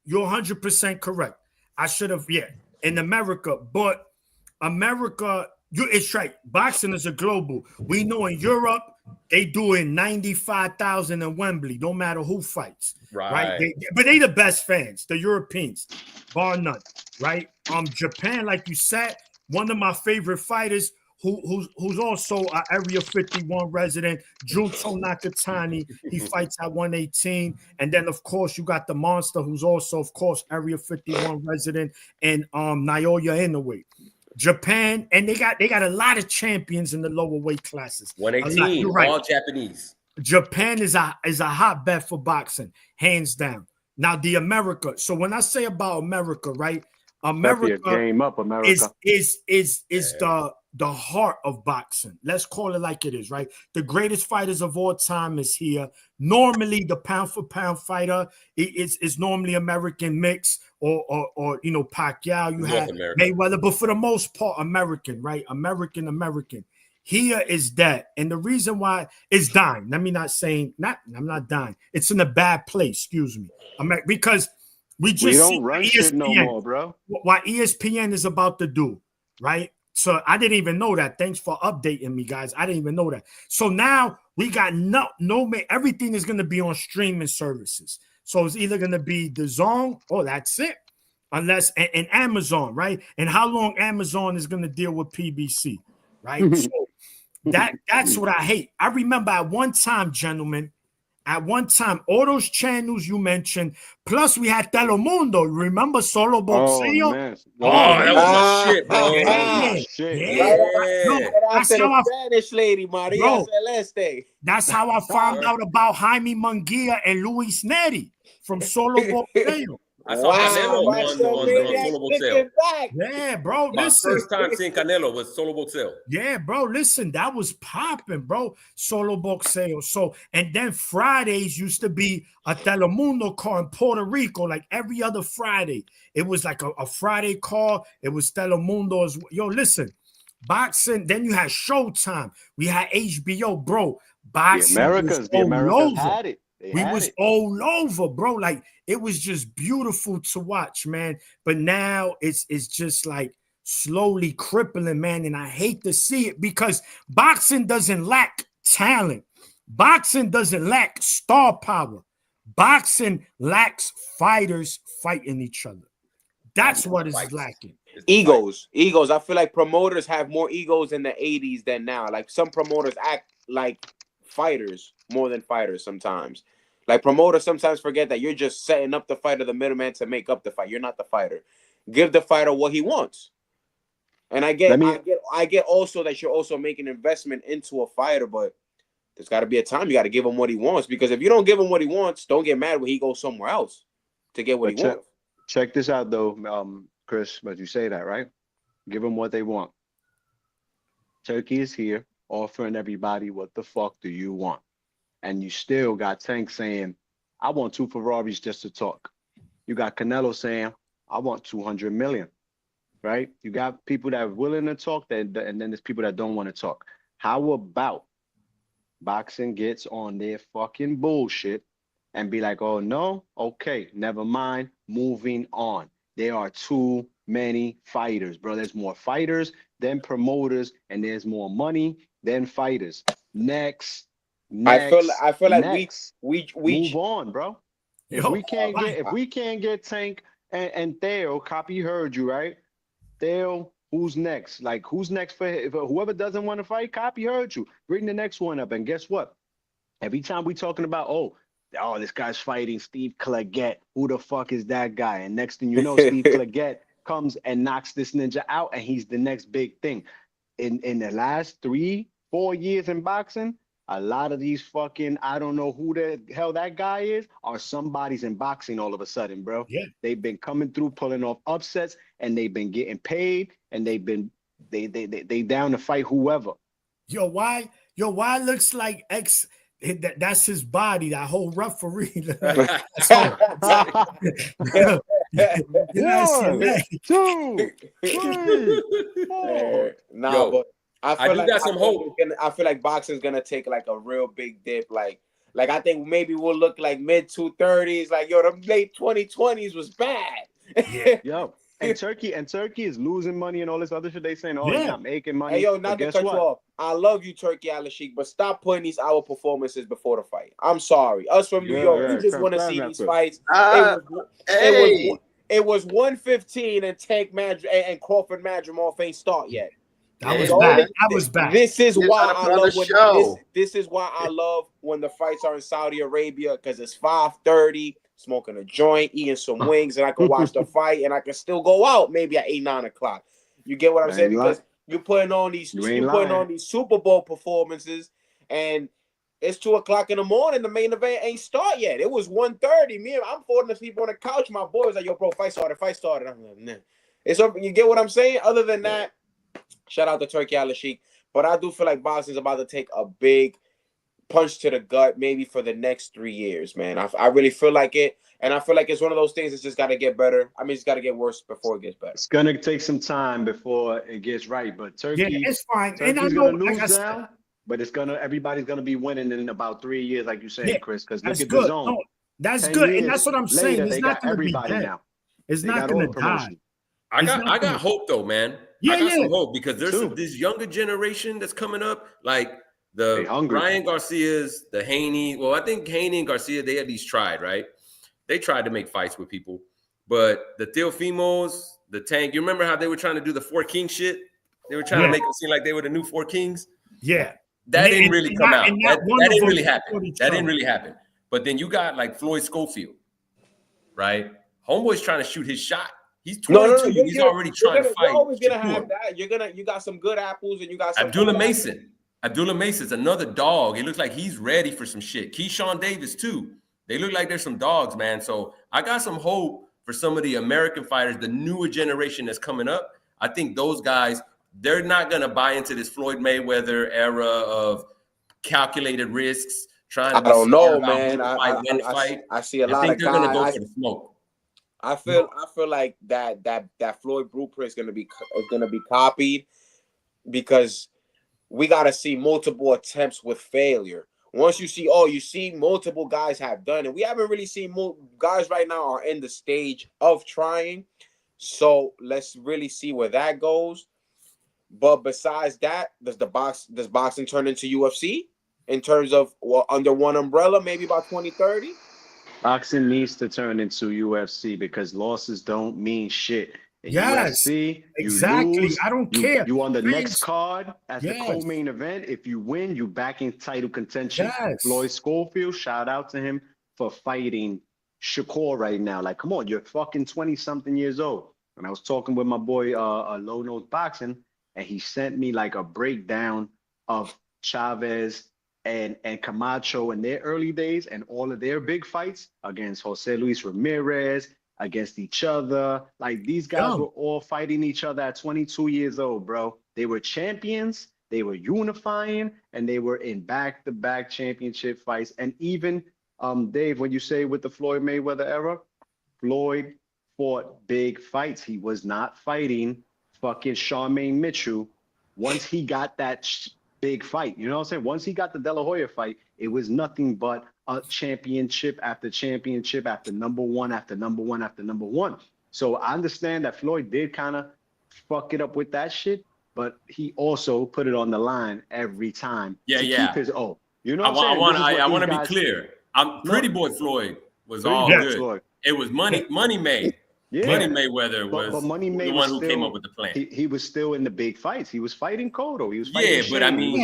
you're 100% correct. I should have, in America, but America, it's right. Boxing is a global. We know in Europe, they doing 95,000 in Wembley, no matter who fights. Right? But they the best fans, the Europeans, bar none. Right? Japan, like you said, one of my favorite fighters, who's also an Area 51 resident, Junto Nakatani. He fights at 118. And then, of course, you got the monster, who's also, of course, Area 51 resident, and Naoya Inoue. Japan, and they got a lot of champions in the lower weight classes. 118, right. All Japanese. Japan is a hotbed for boxing, hands down. Now the America. So when I say about America, right? America is the heart of boxing. Let's call it like it is, right? The greatest fighters of all time is here. Normally, the pound for pound fighter is normally American mix or Pacquiao. You have Mayweather, but for the most part, American, right? American. Here is that, and the reason why it's dying. I'm not dying. It's in a bad place. Excuse me, because we don't run shit no more, bro. What ESPN is about to do, right? So I didn't even know that. Thanks for updating me, guys. I didn't even know that. So now we got everything is going to be on streaming services. So it's either going to be the Zone, that's it. Unless and Amazon, right? And how long Amazon is going to deal with PBC, right? So that's what I hate. I remember at one time, gentlemen, all those channels you mentioned, plus we had Telemundo. Remember Solo Boxeo? That was my shit, bro. That's how I, Spanish lady, Maria Celeste. That's how I found out about Jaime Munguia and Luis Neri from Solo Boxeo. I saw Canelo on Solo Boxeo. Yeah, bro. My first time seeing Canelo was Solo Boxeo. Yeah, bro. Listen, that was popping, bro. Solo Boxeo. So, and then Fridays used to be a Telemundo card in Puerto Rico, like every other Friday. It was like a Friday call. It was Telemundo as well. Yo, listen, boxing. Then you had Showtime. We had HBO, bro. Boxing. The Americans had it. We was all over, bro. Like, it was just beautiful to watch, man. But now it's just like slowly crippling, man. And I hate to see it because boxing doesn't lack talent. Boxing doesn't lack star power. Boxing lacks fighters fighting each other. That's what is lacking. Egos. I feel like promoters have more egos in the 80s than now. Like some promoters act like fighters more than fighters sometimes. Like promoters sometimes forget that you're just setting up the fight or the middleman to make up the fight. You're not the fighter. Give the fighter what he wants. And I get also that you're also making investment into a fighter, but there's got to be a time you got to give him what he wants, because if you don't give him what he wants, don't get mad when he goes somewhere else to get what he wants. Check this out though, Chris, but you say that, right? Give them what they want. Turkey is here offering everybody, what the fuck do you want? And you still got Tank saying, I want 2 Ferraris just to talk. You got Canelo saying, I want 200 million, right? You got people that are willing to talk, and then there's people that don't want to talk. How about boxing gets on their fucking bullshit and be like, oh no, okay, never mind, moving on. There are too many fighters, bro. There's more fighters than promoters, and there's more money than fighters. Next. I feel like we move on, bro. If we can't get Tank and Theo, Copy heard you, right? Theo, who's next? Like, who's next for whoever doesn't want to fight? Copy heard you. Bring the next one up, and guess what? Every time we talking about, oh, this guy's fighting Steve Claggett. Who the fuck is that guy? And next thing you know, Steve Claggett comes and knocks this ninja out, and he's the next big thing. In the last 3-4 years in boxing, a lot of these fucking, I don't know who the hell that guy is, are somebody's in boxing all of a sudden, bro. Yeah. They've been coming through, pulling off upsets, and they've been getting paid, and they down to fight whoever. Why looks like that's his body, that whole referee. One, 2, 3, 4. But I got some hope. I feel like boxing's gonna take like a real big dip. Like I think maybe we'll look like mid 230s. Like the late 2020s was bad. Yo, and Turkey is losing money and all this other shit. They saying, he's not making money. Hey, yo, not to cut you off. I love you, Turkey Al-Sheikh, but stop putting these hour performances before the fight. I'm sorry. Us from New York, we just want to see these fights. It was 115 and Tank and Crawford Madrimov ain't start yet. That was bad. This is why I love this is why I love when the fights are in Saudi Arabia, because it's 5:30, smoking a joint, eating some wings, and I can watch the fight, and I can still go out maybe at 8-9 o'clock. You get what I'm saying? Because you're putting on these Super Bowl performances, and it's 2 o'clock in the morning. The main event ain't start yet. It was 1:30. I'm falling asleep on the couch. My boy was like, "Yo, bro, fight started." I'm like, nah. It's over. You get what I'm saying? Other than that. Shout out to Turkey Al-Sheikh. But I do feel like boxing is about to take a big punch to the gut maybe for the next 3 years, man. I really feel like it. And I feel like it's one of those things that's just got to get better. I mean, it's got to get worse before it gets better. It's going to take some time before it gets right. But Turkey, it's fine. Turkey's going to lose now. But everybody's going to be winning in about 3 years, like you said, Chris. Because look at the zone. No, that's good. And that's what I'm saying. It's not going to be dead. Now. It's not going to die. I got hope though, man. I got some hope because there's this younger generation that's coming up, like the Ryan Garcias, the Haney. Well, I think Haney and Garcia, they at least tried, right? They tried to make fights with people, but the Teofimos, the Tank. You remember how they were trying to do the 4 Kings shit? They were trying to make it seem like they were the new 4 Kings. Yeah, that didn't really come out. That didn't really happen. That didn't really happen. But then you got like Floyd Schofield, right? Homeboy's trying to shoot his shot. He's 22. He's already trying to fight. You're always gonna have that. You got some good apples, and you got some Abdullah Mason. Abdullah Mason's another dog. He looks like he's ready for some shit. Keyshawn Davis too. They look like there's some dogs, man. So I got some hope for some of the American fighters, the newer generation that's coming up. I think those guys, they're not gonna buy into this Floyd Mayweather era of calculated risks. Trying to I don't know, man. I see a lot of guys. I think they're gonna go for the smoke. I feel like that Floyd blueprint is gonna be copied, because we gotta see multiple attempts with failure. Once you see multiple guys have done it. We haven't really seen guys right now are in the stage of trying. So let's really see where that goes. But besides that, does boxing turn into UFC in terms of under one umbrella, maybe by 2030? Boxing needs to turn into UFC because losses don't mean shit. In Yes, UFC, exactly. you lose, I don't care. You on the next Fans- card as the Yes. co-main event. If you win, you back in title contention. Yes. Floyd Schofield, shout out to him for fighting Shakur right now. Like, come on, you're fucking 20-something years old. And I was talking with my boy Low Nose Boxing, and he sent me like a breakdown of Chavez and Camacho in their early days and all of their big fights against Jose Luis Ramirez, against each other. Like, these guys were all fighting each other at 22 years old, bro. They were champions, they were unifying, and they were in back-to-back championship fights. And even, Dave, when you say with the Floyd Mayweather era, Floyd fought big fights. He was not fighting fucking Charmaine Mitchell once he got that big fight. You know what I'm saying? Once he got the De La Hoya fight, it was nothing but a championship after championship after number one after number one after number one. So I understand that Floyd did kind of fuck it up with that shit, but he also put it on the line every time to keep his O. You know what I'm saying? I want to be clear. Pretty Boy Floyd was all good. Floyd. It was money made. Yeah. Money Mayweather was but Money May the one who came up with the plan. He was still in the big fights. He was fighting Cotto. He was fighting but I mean,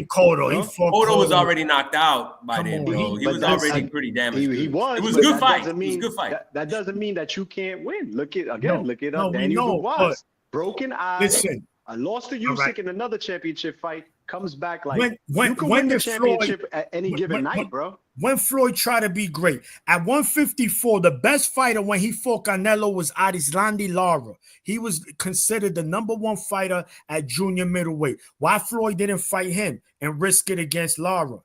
Cotto was already knocked out by then, bro. He was already pretty damaged. He was. It was a good fight. It was a good fight. That doesn't mean that you can't win. Look it up. Daniel Dubois, broken eyes. Listen, I lost to Usyk in another championship fight. Comes back like you can win the championship at any given night, bro. When Floyd tried to be great at 154, the best fighter when he fought Canelo was Adislandi Lara. He was considered the number one fighter at junior middleweight. Why Floyd didn't fight him and risk it against Lara?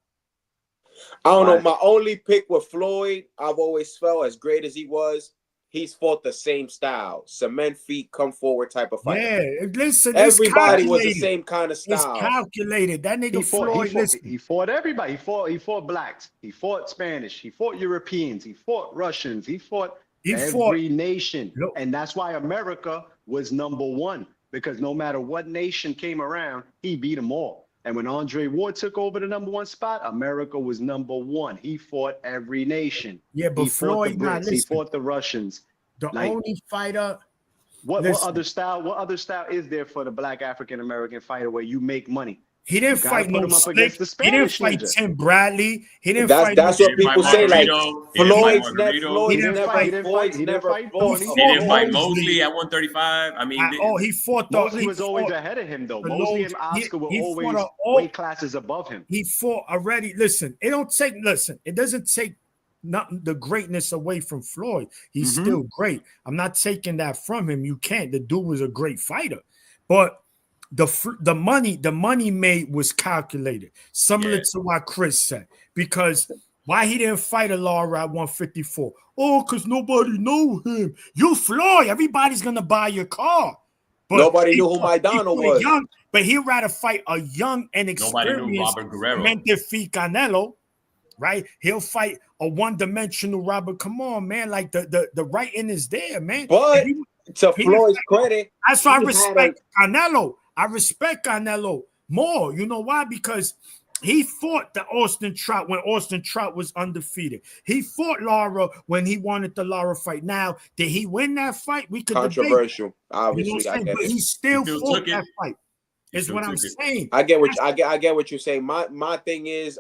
I don't know. My only pick with Floyd, I've always felt as great as he was, he's fought the same style, cement feet, come forward type of fight. Yeah, listen, everybody was the same kind of style. It's calculated. That nigga Floyd, he fought everybody. He fought blacks. He fought Spanish. He fought Europeans. He fought Russians. He fought every nation. And that's why America was number one, because no matter what nation came around, he beat them all. And when Andre Ward took over the number one spot, America was number one. He fought every nation. Yeah, but he Floyd, fought the Brits. He fought the Russians. The only fighter. What other style? What other style is there for the black African American fighter where you make money? He didn't fight no Slick. He didn't fight Tim Bradley. He didn't fight. That's what people say. Like Floyd He didn't fight Mosley at 135. I mean, he fought. Mosley was always ahead of him, though. Mosley and Oscar were always weight classes above him. He fought already. Listen, it doesn't take nothing the greatness away from Floyd. He's still great. I'm not taking that from him. You can't. The dude was a great fighter, but the money made was calculated, similar to what Chris said. Because why he didn't fight a Lara at 154? Oh, because nobody know him. You Floyd, everybody's gonna buy your car. But nobody knew who Maidana was. But he'd rather fight a young and experienced men defeat Canelo. Right? He'll fight a one-dimensional Robert. Come on, man. Like the writing is there, man. But to Floyd's credit, that's why I respect Canelo. I respect Canelo more. You know why? Because he fought the Austin Trout when Austin Trout was undefeated. He fought Lara when he wanted the Lara fight. Now, did he win that fight? We could controversial, debate. obviously. You know but he still fought that fight. Is what I'm saying. I get what you're saying. My thing is,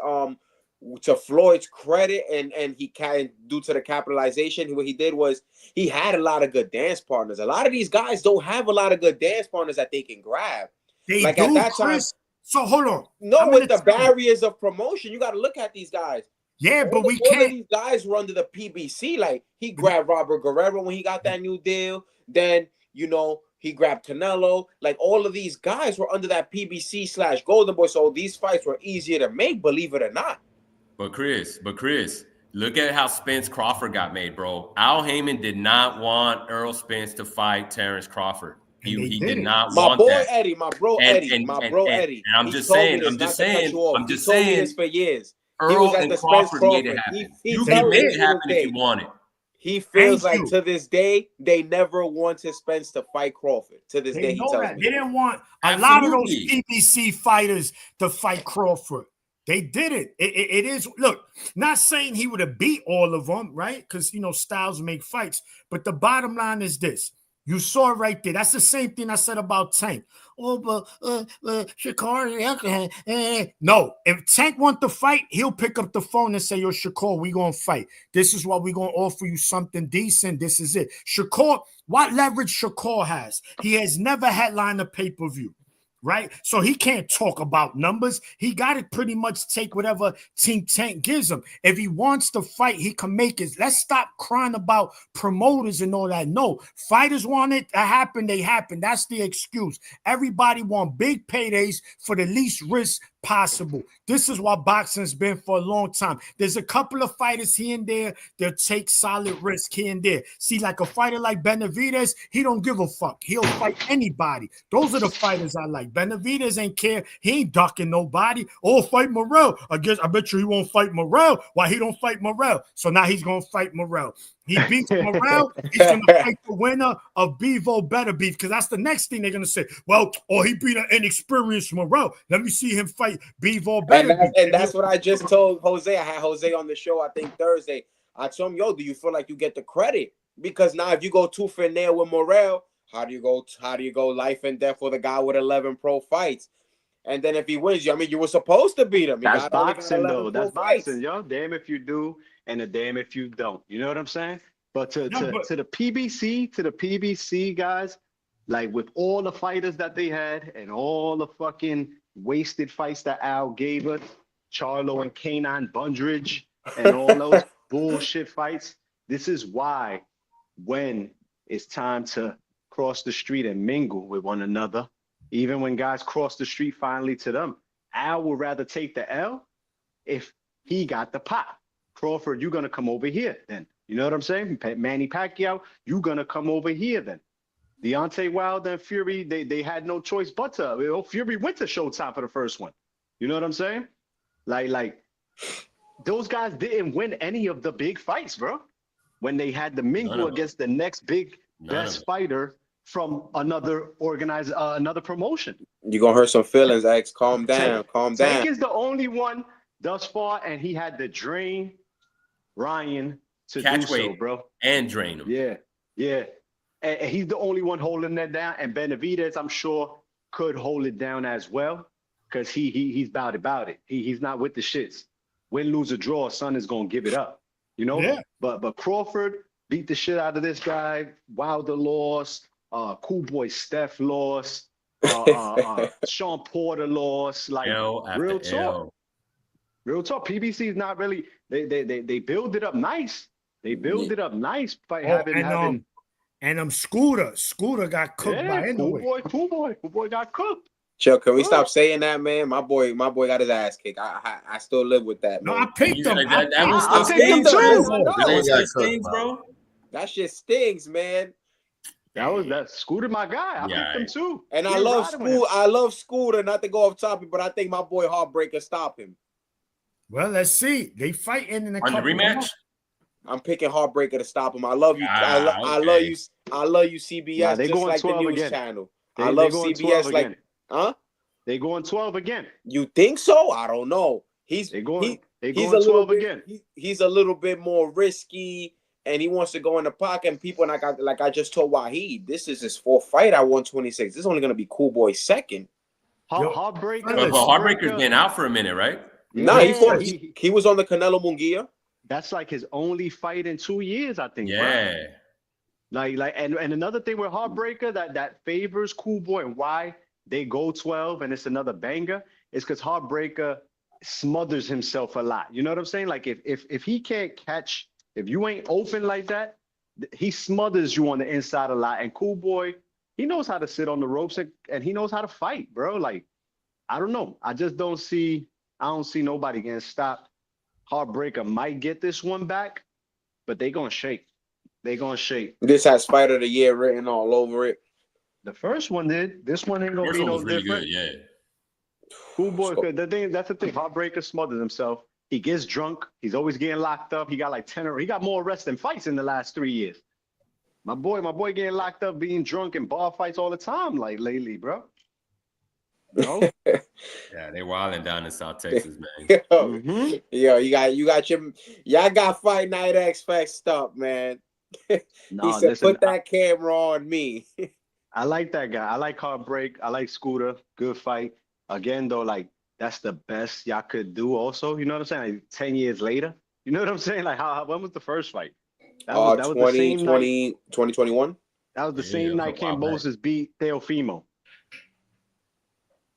to Floyd's credit, and he can due to the capitalization, what he did was he had a lot of good dance partners. A lot of these guys don't have a lot of good dance partners that they can grab. They like do, at that Chris. Time. So hold on. No, with the barriers of promotion, you got to look at these guys. Yeah, but we can't. All of these guys were under the PBC. Like he grabbed Robert Guerrero when he got that new deal. Then he grabbed Canelo. Like all of these guys were under that PBC / Golden Boy. So these fights were easier to make, believe it or not. But Chris, look at how Spence Crawford got made, bro. Al Heyman did not want Errol Spence to fight Terrence Crawford. He did not want that. My bro Eddie. And I'm just saying this for years. Earl and Crawford made it happen. You can make it happen if you want it. He feels like to this day they never wanted Spence to fight Crawford. To this day, he tells me they didn't want a lot of those PBC fighters to fight Crawford. They did it. It is, look, not saying he would have beat all of them, right? Because, you know, styles make fights. But the bottom line is this. You saw it right there. That's the same thing I said about Tank. Oh, but Shakur, no. If Tank want to fight, he'll pick up the phone and say, yo, Shakur, we going to fight. This is why we going to offer you something decent. This is it. Shakur, what leverage Shakur has? He has never headlined a pay-per-view. Right? So he can't talk about numbers. He got to pretty much take whatever Team Tank gives him. If he wants to fight, he can make it. Let's stop crying about promoters and all that. No, fighters want it to happen, they happen. That's the excuse. Everybody want big paydays for the least risk possible. This is what boxing's been for a long time. There's a couple of fighters here and there that take solid risk here and there. See, like a fighter like Benavidez, he don't give a fuck. He'll fight anybody. Those are the fighters I like. Benavidez ain't care. He ain't ducking nobody. Oh, fight Morrell. I bet you he won't fight Morrell. Why he don't fight Morrell? So now he's gonna fight Morrell. He beats Morrell, he's going to fight the winner of Bevo Better Beef, because that's the next thing they're going to say. Well, he beat an inexperienced Morrell. Let me see him fight Bevo Better Beef. And that's what I just told Jose. I had Jose on the show, I think, Thursday. I told him, yo, do you feel like you get the credit? Because now if you go tooth and nail with Morrell, how do you go life and death with a guy with 11 pro fights? And then if he wins, I mean, you were supposed to beat him. That's boxing, though. That's boxing, yo. Damn if you do, and a damn if you don't. You know what I'm saying? But to the PBC guys, like with all the fighters that they had and all the fucking wasted fights that Al gave us, Charlo and Canine Bundridge and all those bullshit fights, this is why when it's time to cross the street and mingle with one another, even when guys cross the street finally to them, Al would rather take the L if he got the pop. Crawford, you're going to come over here then. You know what I'm saying? Manny Pacquiao, you're going to come over here then. Deontay Wilder and Fury, they had no choice but to. Fury went to Showtime for the first one. You know what I'm saying? Like those guys didn't win any of the big fights, bro. When they had to mingle against the next best fighter from another organized, another promotion. You're going to hurt some feelings, X. Calm down. Calm down. Tank is the only one thus far, and he had to drain Ryan to catch do so, bro. And drain him. Yeah. And he's the only one holding that down. And Benavidez, I'm sure, could hold it down as well, because he's about it. He's not with the shits. Win, lose, or draw, son is gonna give it up. You know? Yeah. But Crawford beat the shit out of this guy. Wilder lost. Cool Boy Steph lost. Sean Porter lost. Like real talk. Real talk. PBC is not really. They build it up nice. They build it up nice by having. And Scooter got cooked by anyway. Cool boy got cooked. Chill, can we stop saying that, man? My boy got his ass kicked. I still live with that, man. No, I picked him. I picked him too. Bro. That shit stings, man. That Scooter, my guy. I picked him too. And I love Scooter, not to go off topic, but I think my boy Heartbreaker stop him. Well, let's see. They fighting in a couple rematch. I'm picking Heartbreaker to stop him. I love you. I love you. I love you, CBS. Yeah, they just going like 12 the news again. channel. I love CBS. Like, huh? They going 12 again. You think so? I don't know. He's going 12 again. He's a little bit more risky, and he wants to go in the pocket. And people, like I just told Wahid, this is his fourth fight at 126. This is only gonna be Cool Boy's second. Heartbreaker's been out for a minute, right? No, he was on the Canelo Munguia. That's like his only fight in 2 years, I think. Yeah. Bro. Like, and another thing with Heartbreaker that favors Cool Boy and why they go 12 and it's another banger is because Heartbreaker smothers himself a lot. You know what I'm saying? Like if he can't catch, if you ain't open like that, he smothers you on the inside a lot. And Cool Boy, he knows how to sit on the ropes and he knows how to fight, bro. Like, I don't know. I don't see nobody getting stopped. Heartbreaker might get this one back, but they gonna shake. This has Fight of the Year written all over it. The first one did. This one ain't gonna be no different. Really good, yeah. Cool Boy. That's the thing. Heartbreaker smothers himself. He gets drunk. He's always getting locked up. He got like 10. He got more arrests than fights in the last 3 years. My boy getting locked up, being drunk in bar fights all the time, like lately, bro. No? Yeah, Yeah, they wilding down in South Texas, man. Yo, y'all got Fight Night X fixed up, man. He said, listen, put that camera on me. I like that guy. I like Heartbreak. I like Scooter. Good fight. Again, though, like that's the best y'all could do. Also, you know what I'm saying? Like 10 years later, you know what I'm saying? Like when was the first fight? That was the same night. 2021. That was the same night Kambosos beat Teofimo.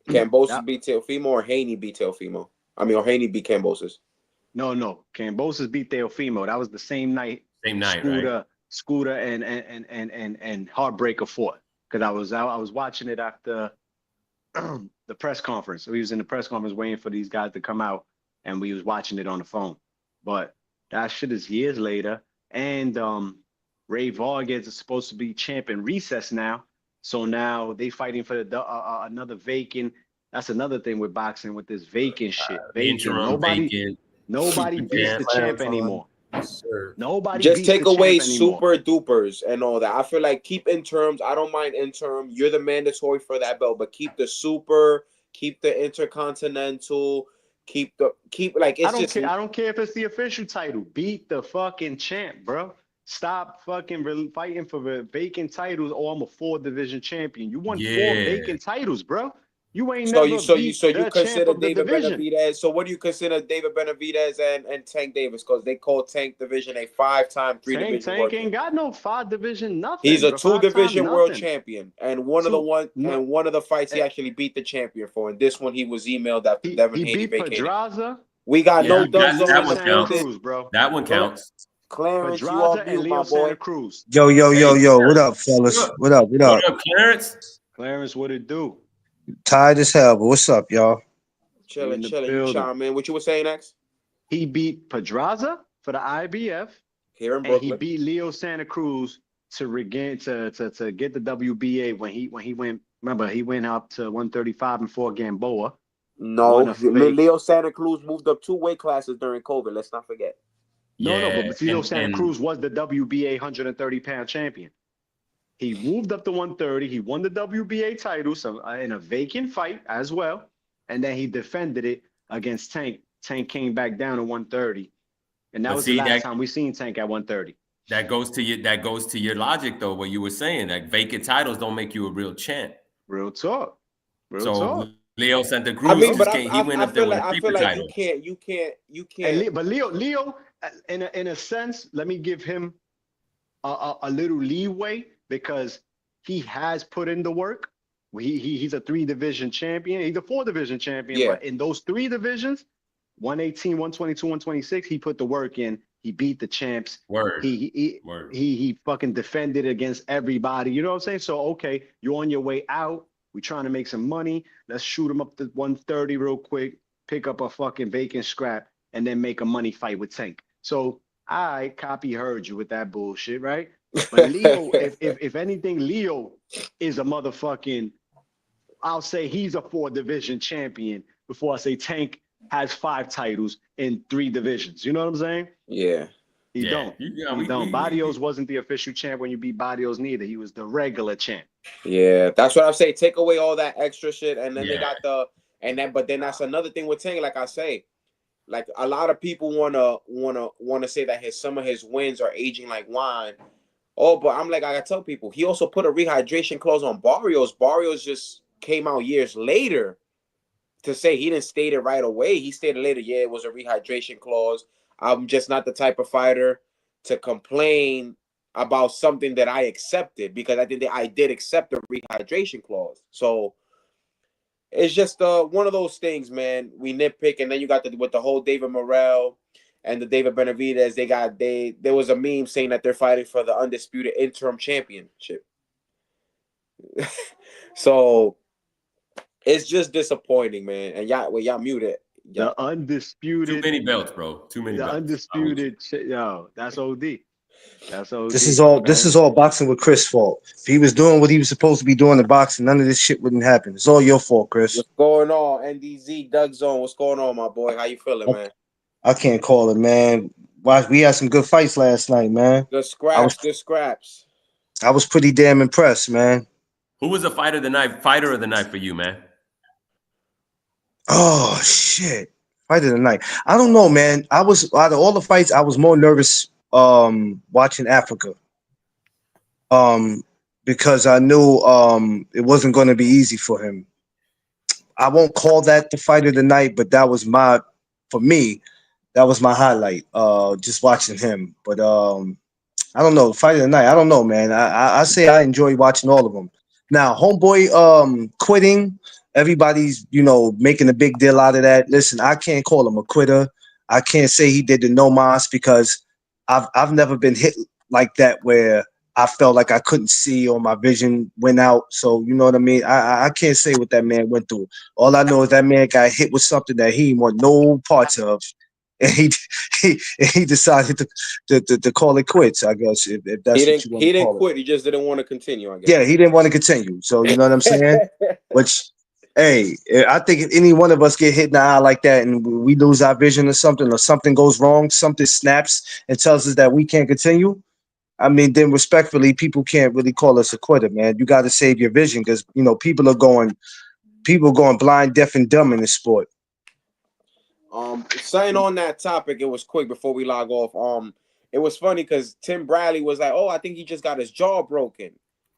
Kambosos beat Teofimo, or Haney beat Teofimo? I mean, or Haney beat Kambosos? No. Kambosos beat Teofimo. That was the same night. Same night, Scooter and Heartbreaker fought. Because I was watching it after the press conference. So we was in the press conference waiting for these guys to come out, and we was watching it on the phone. But that shit is years later. And Ray Vargas is supposed to be champ in recess now. So now they fighting for another vacant. That's another thing with boxing, with this vacant shit. Nobody beats the champ anymore. Nobody just beats take the away champ anymore. super dupers and all that. I feel like keep interim. I don't mind interim. You're the mandatory for that belt, but keep the super, keep the intercontinental, keep like it's I don't care if it's the official title. Beat the fucking champ, bro. Stop fucking fighting for the vacant titles. Oh, I'm a 4-division champion. You won 4 vacant titles, bro. You ain't never beat the champ of the division. Benavidez. So what do you consider David Benavidez and Tank Davis? Because they call Tank Division a 5-time 3-division. Tank ain't got no 5-division nothing. He's a 2-division world champion, and one of the fights he actually beat the champion for. And this one he was emailed after Devin Haney vacated. Pedraza. We got no dubs on that one counts, bro. That one counts. Clarence, you off mute, my boy. Cruz. Yo. What up, fellas? What up, Clarence? Clarence, what it do? Tired as hell, but what's up, y'all? Chilling. You chime in. What you were saying, X? He beat Pedraza for the IBF here in Brooklyn. And he beat Leo Santa Cruz to regain to get the WBA when he went. Remember, he went up to 135 and fought Gamboa. No, Leo Santa Cruz moved up 2 weight classes during COVID. Let's not forget. But Leo Santa Cruz was the WBA 130-pound champion. He moved up to 130. He won the WBA title in a vacant fight as well. And then he defended it against Tank. Tank came back down to 130. And that was the last time we seen Tank at 130. That goes to your logic, though, what you were saying. Like, vacant titles don't make you a real champ. Real talk. Leo Santa Cruz he went up there with a paper title. You can't. But Leo, in a sense, let me give him a little leeway because he has put in the work. He's a 3-division champion. He's a 4-division champion. But in those 3 divisions, 118, 122, 126, he put the work in. He beat the champs. He fucking defended against everybody. You know what I'm saying? So, okay, you're on your way out. We're trying to make some money. Let's shoot him up to 130 real quick, pick up a fucking vacant scrap, and then make a money fight with Tank. So I heard you with that bullshit, right? But Leo, if anything, Leo is a motherfucking, I'll say he's a 4-division champion before I say Tank has 5 titles in 3 divisions. You know what I'm saying? Yeah. He don't. Barrios wasn't the official champ when you beat Barrios neither. He was the regular champ. Yeah, that's what I'm saying. Take away all that extra shit, and then they got but then that's another thing with Tank. Like I say, like a lot of people wanna say that some of his wins are aging like wine. Oh, but I'm like, I gotta tell people, he also put a rehydration clause on Barrios. Barrios just came out years later to say he didn't state it right away. He stated later, it was a rehydration clause. I'm just not the type of fighter to complain about something that I accepted, because I think that I did accept the rehydration clause. So it's just one of those things, man. We nitpick, and then you got with the whole David Morrell and the David Benavidez. There was a meme saying that they're fighting for the undisputed interim championship. So it's just disappointing, man. And y'all muted. The undisputed. Too many belts, bro. Too many belts. Undisputed. That's OD. That's OD. This is all Boxing with Chris' fault. If he was doing what he was supposed to be doing in boxing, none of this shit wouldn't happen. It's all your fault, Chris. What's going on? NDZ, Doug Zone. What's going on, my boy? How you feeling, man? I can't call it, man. We had some good fights last night, man. Good scraps. I was pretty damn impressed, man. Who was the fighter of the night for you, man? Oh shit! Fight of the night. I don't know, man. I was out of all the fights, I was more nervous watching Africa. Because I knew it wasn't going to be easy for him. I won't call that the fight of the night, but that was for me, that was my highlight. Just watching him. But I don't know, fight of the night. I don't know, man. I say I enjoy watching all of them. Now, homeboy, quitting. Everybody's making a big deal out of that. Listen, I can't call him a quitter. I can't say he did the no mas because I've never been hit like that where I felt like I couldn't see or my vision went out. So you know what I mean. I can't say what that man went through. All I know is that man got hit with something that he didn't want no parts of, and he decided to call it quits. I guess if that's what you want He to didn't call it. quit. He just didn't want to continue. I guess. Yeah, he didn't want to continue. So you know what I'm saying. Which, hey, I think if any one of us get hit in the eye like that and we lose our vision or something goes wrong, something snaps and tells us that we can't continue. I mean, then respectfully, people can't really call us a quitter, man. You got to save your vision because people going blind, deaf, and dumb in this sport. Saying on that topic, it was quick before we log off. It was funny because Tim Bradley was like, "Oh, I think he just got his jaw broken,"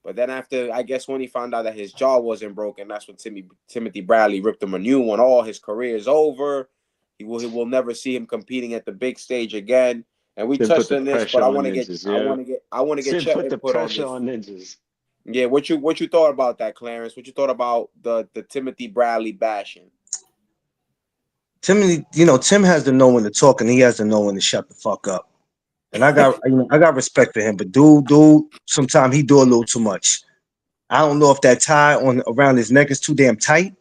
but then after, I guess when he found out that his jaw wasn't broken, that's when Timothy Bradley ripped him a new one. All his career is over. He will never see him competing at the big stage again. And we touched on this, but I want to get your put the input on pressure this. on ninjas. Yeah, what you thought about that, Clarence? What you thought about the Timothy Bradley bashing? Tim has to know when to talk and he has to know when to shut the fuck up. And I got respect for him, but dude, sometimes he do a little too much. I don't know if that tie around his neck is too damn tight,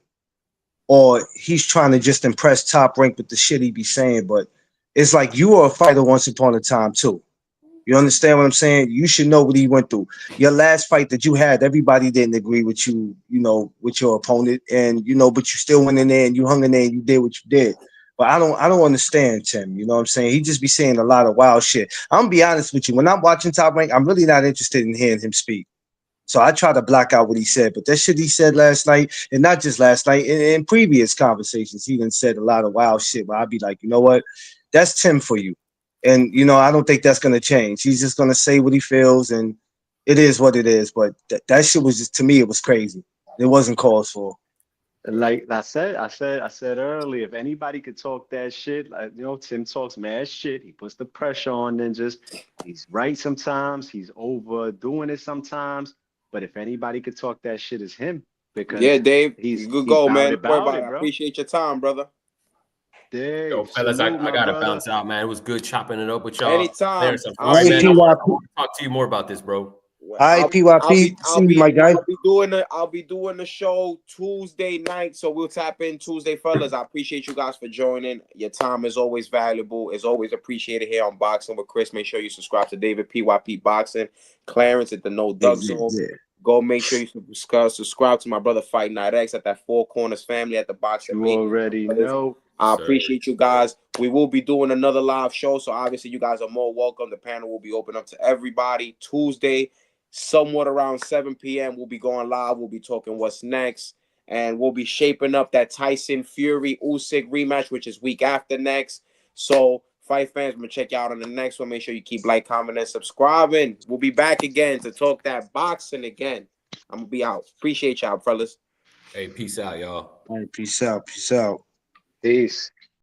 or he's trying to just impress Top Rank with the shit he be saying. But it's like you were a fighter once upon a time too. You understand what I'm saying? You should know what he went through. Your last fight that you had, everybody didn't agree with you, with your opponent, and but you still went in there and you hung in there and you did what you did. But I don't understand Tim. You know what I'm saying? He just be saying a lot of wild shit. I'm gonna be honest with you. When I'm watching Top Rank, I'm really not interested in hearing him speak. So I try to block out what he said. But that shit he said last night, and not just last night, in previous conversations, he done said a lot of wild shit. But I'd be like, you know what? That's Tim for you. And, I don't think that's going to change. He's just going to say what he feels, and it is what it is. But that shit was just, to me, it was crazy. It wasn't called for. Like I said earlier, if anybody could talk that shit, Tim talks mad shit. He puts the pressure on ninjas. He's right sometimes. He's overdoing it sometimes. But if anybody could talk that shit, it's him. Because yeah, Dave, he's good go, man. About it, I bro. appreciate your time, brother. Dave, yo, fellas, I gotta bounce out, man. It was good chopping it up with y'all. Anytime. I want to talk to you more about this, bro. I'll be doing the show Tuesday night, so we'll tap in Tuesday, fellas. I appreciate you guys for joining. Your time is always valuable. It's always appreciated here on Boxing with Chris. Make sure you subscribe to David PYP Boxing, Clarence at the No Duck Zone. Go make sure you subscribe to my brother Fight Night X at that Four Corners family at the Boxing. You already know. I appreciate you guys. We will be doing another live show, so obviously you guys are more welcome. The panel will be open up to everybody. Tuesday, somewhat around 7 p.m. We'll be going live. We'll be talking what's next, and we'll be shaping up that Tyson Fury Usyk rematch, which is week after next. So fight fans, I'm gonna check you out on the next one. Make sure you keep like, comment, and subscribing. We'll be back again to talk that boxing again. I'm gonna be out. Appreciate y'all, fellas. Hey, peace out, y'all. All right, peace out. Peace.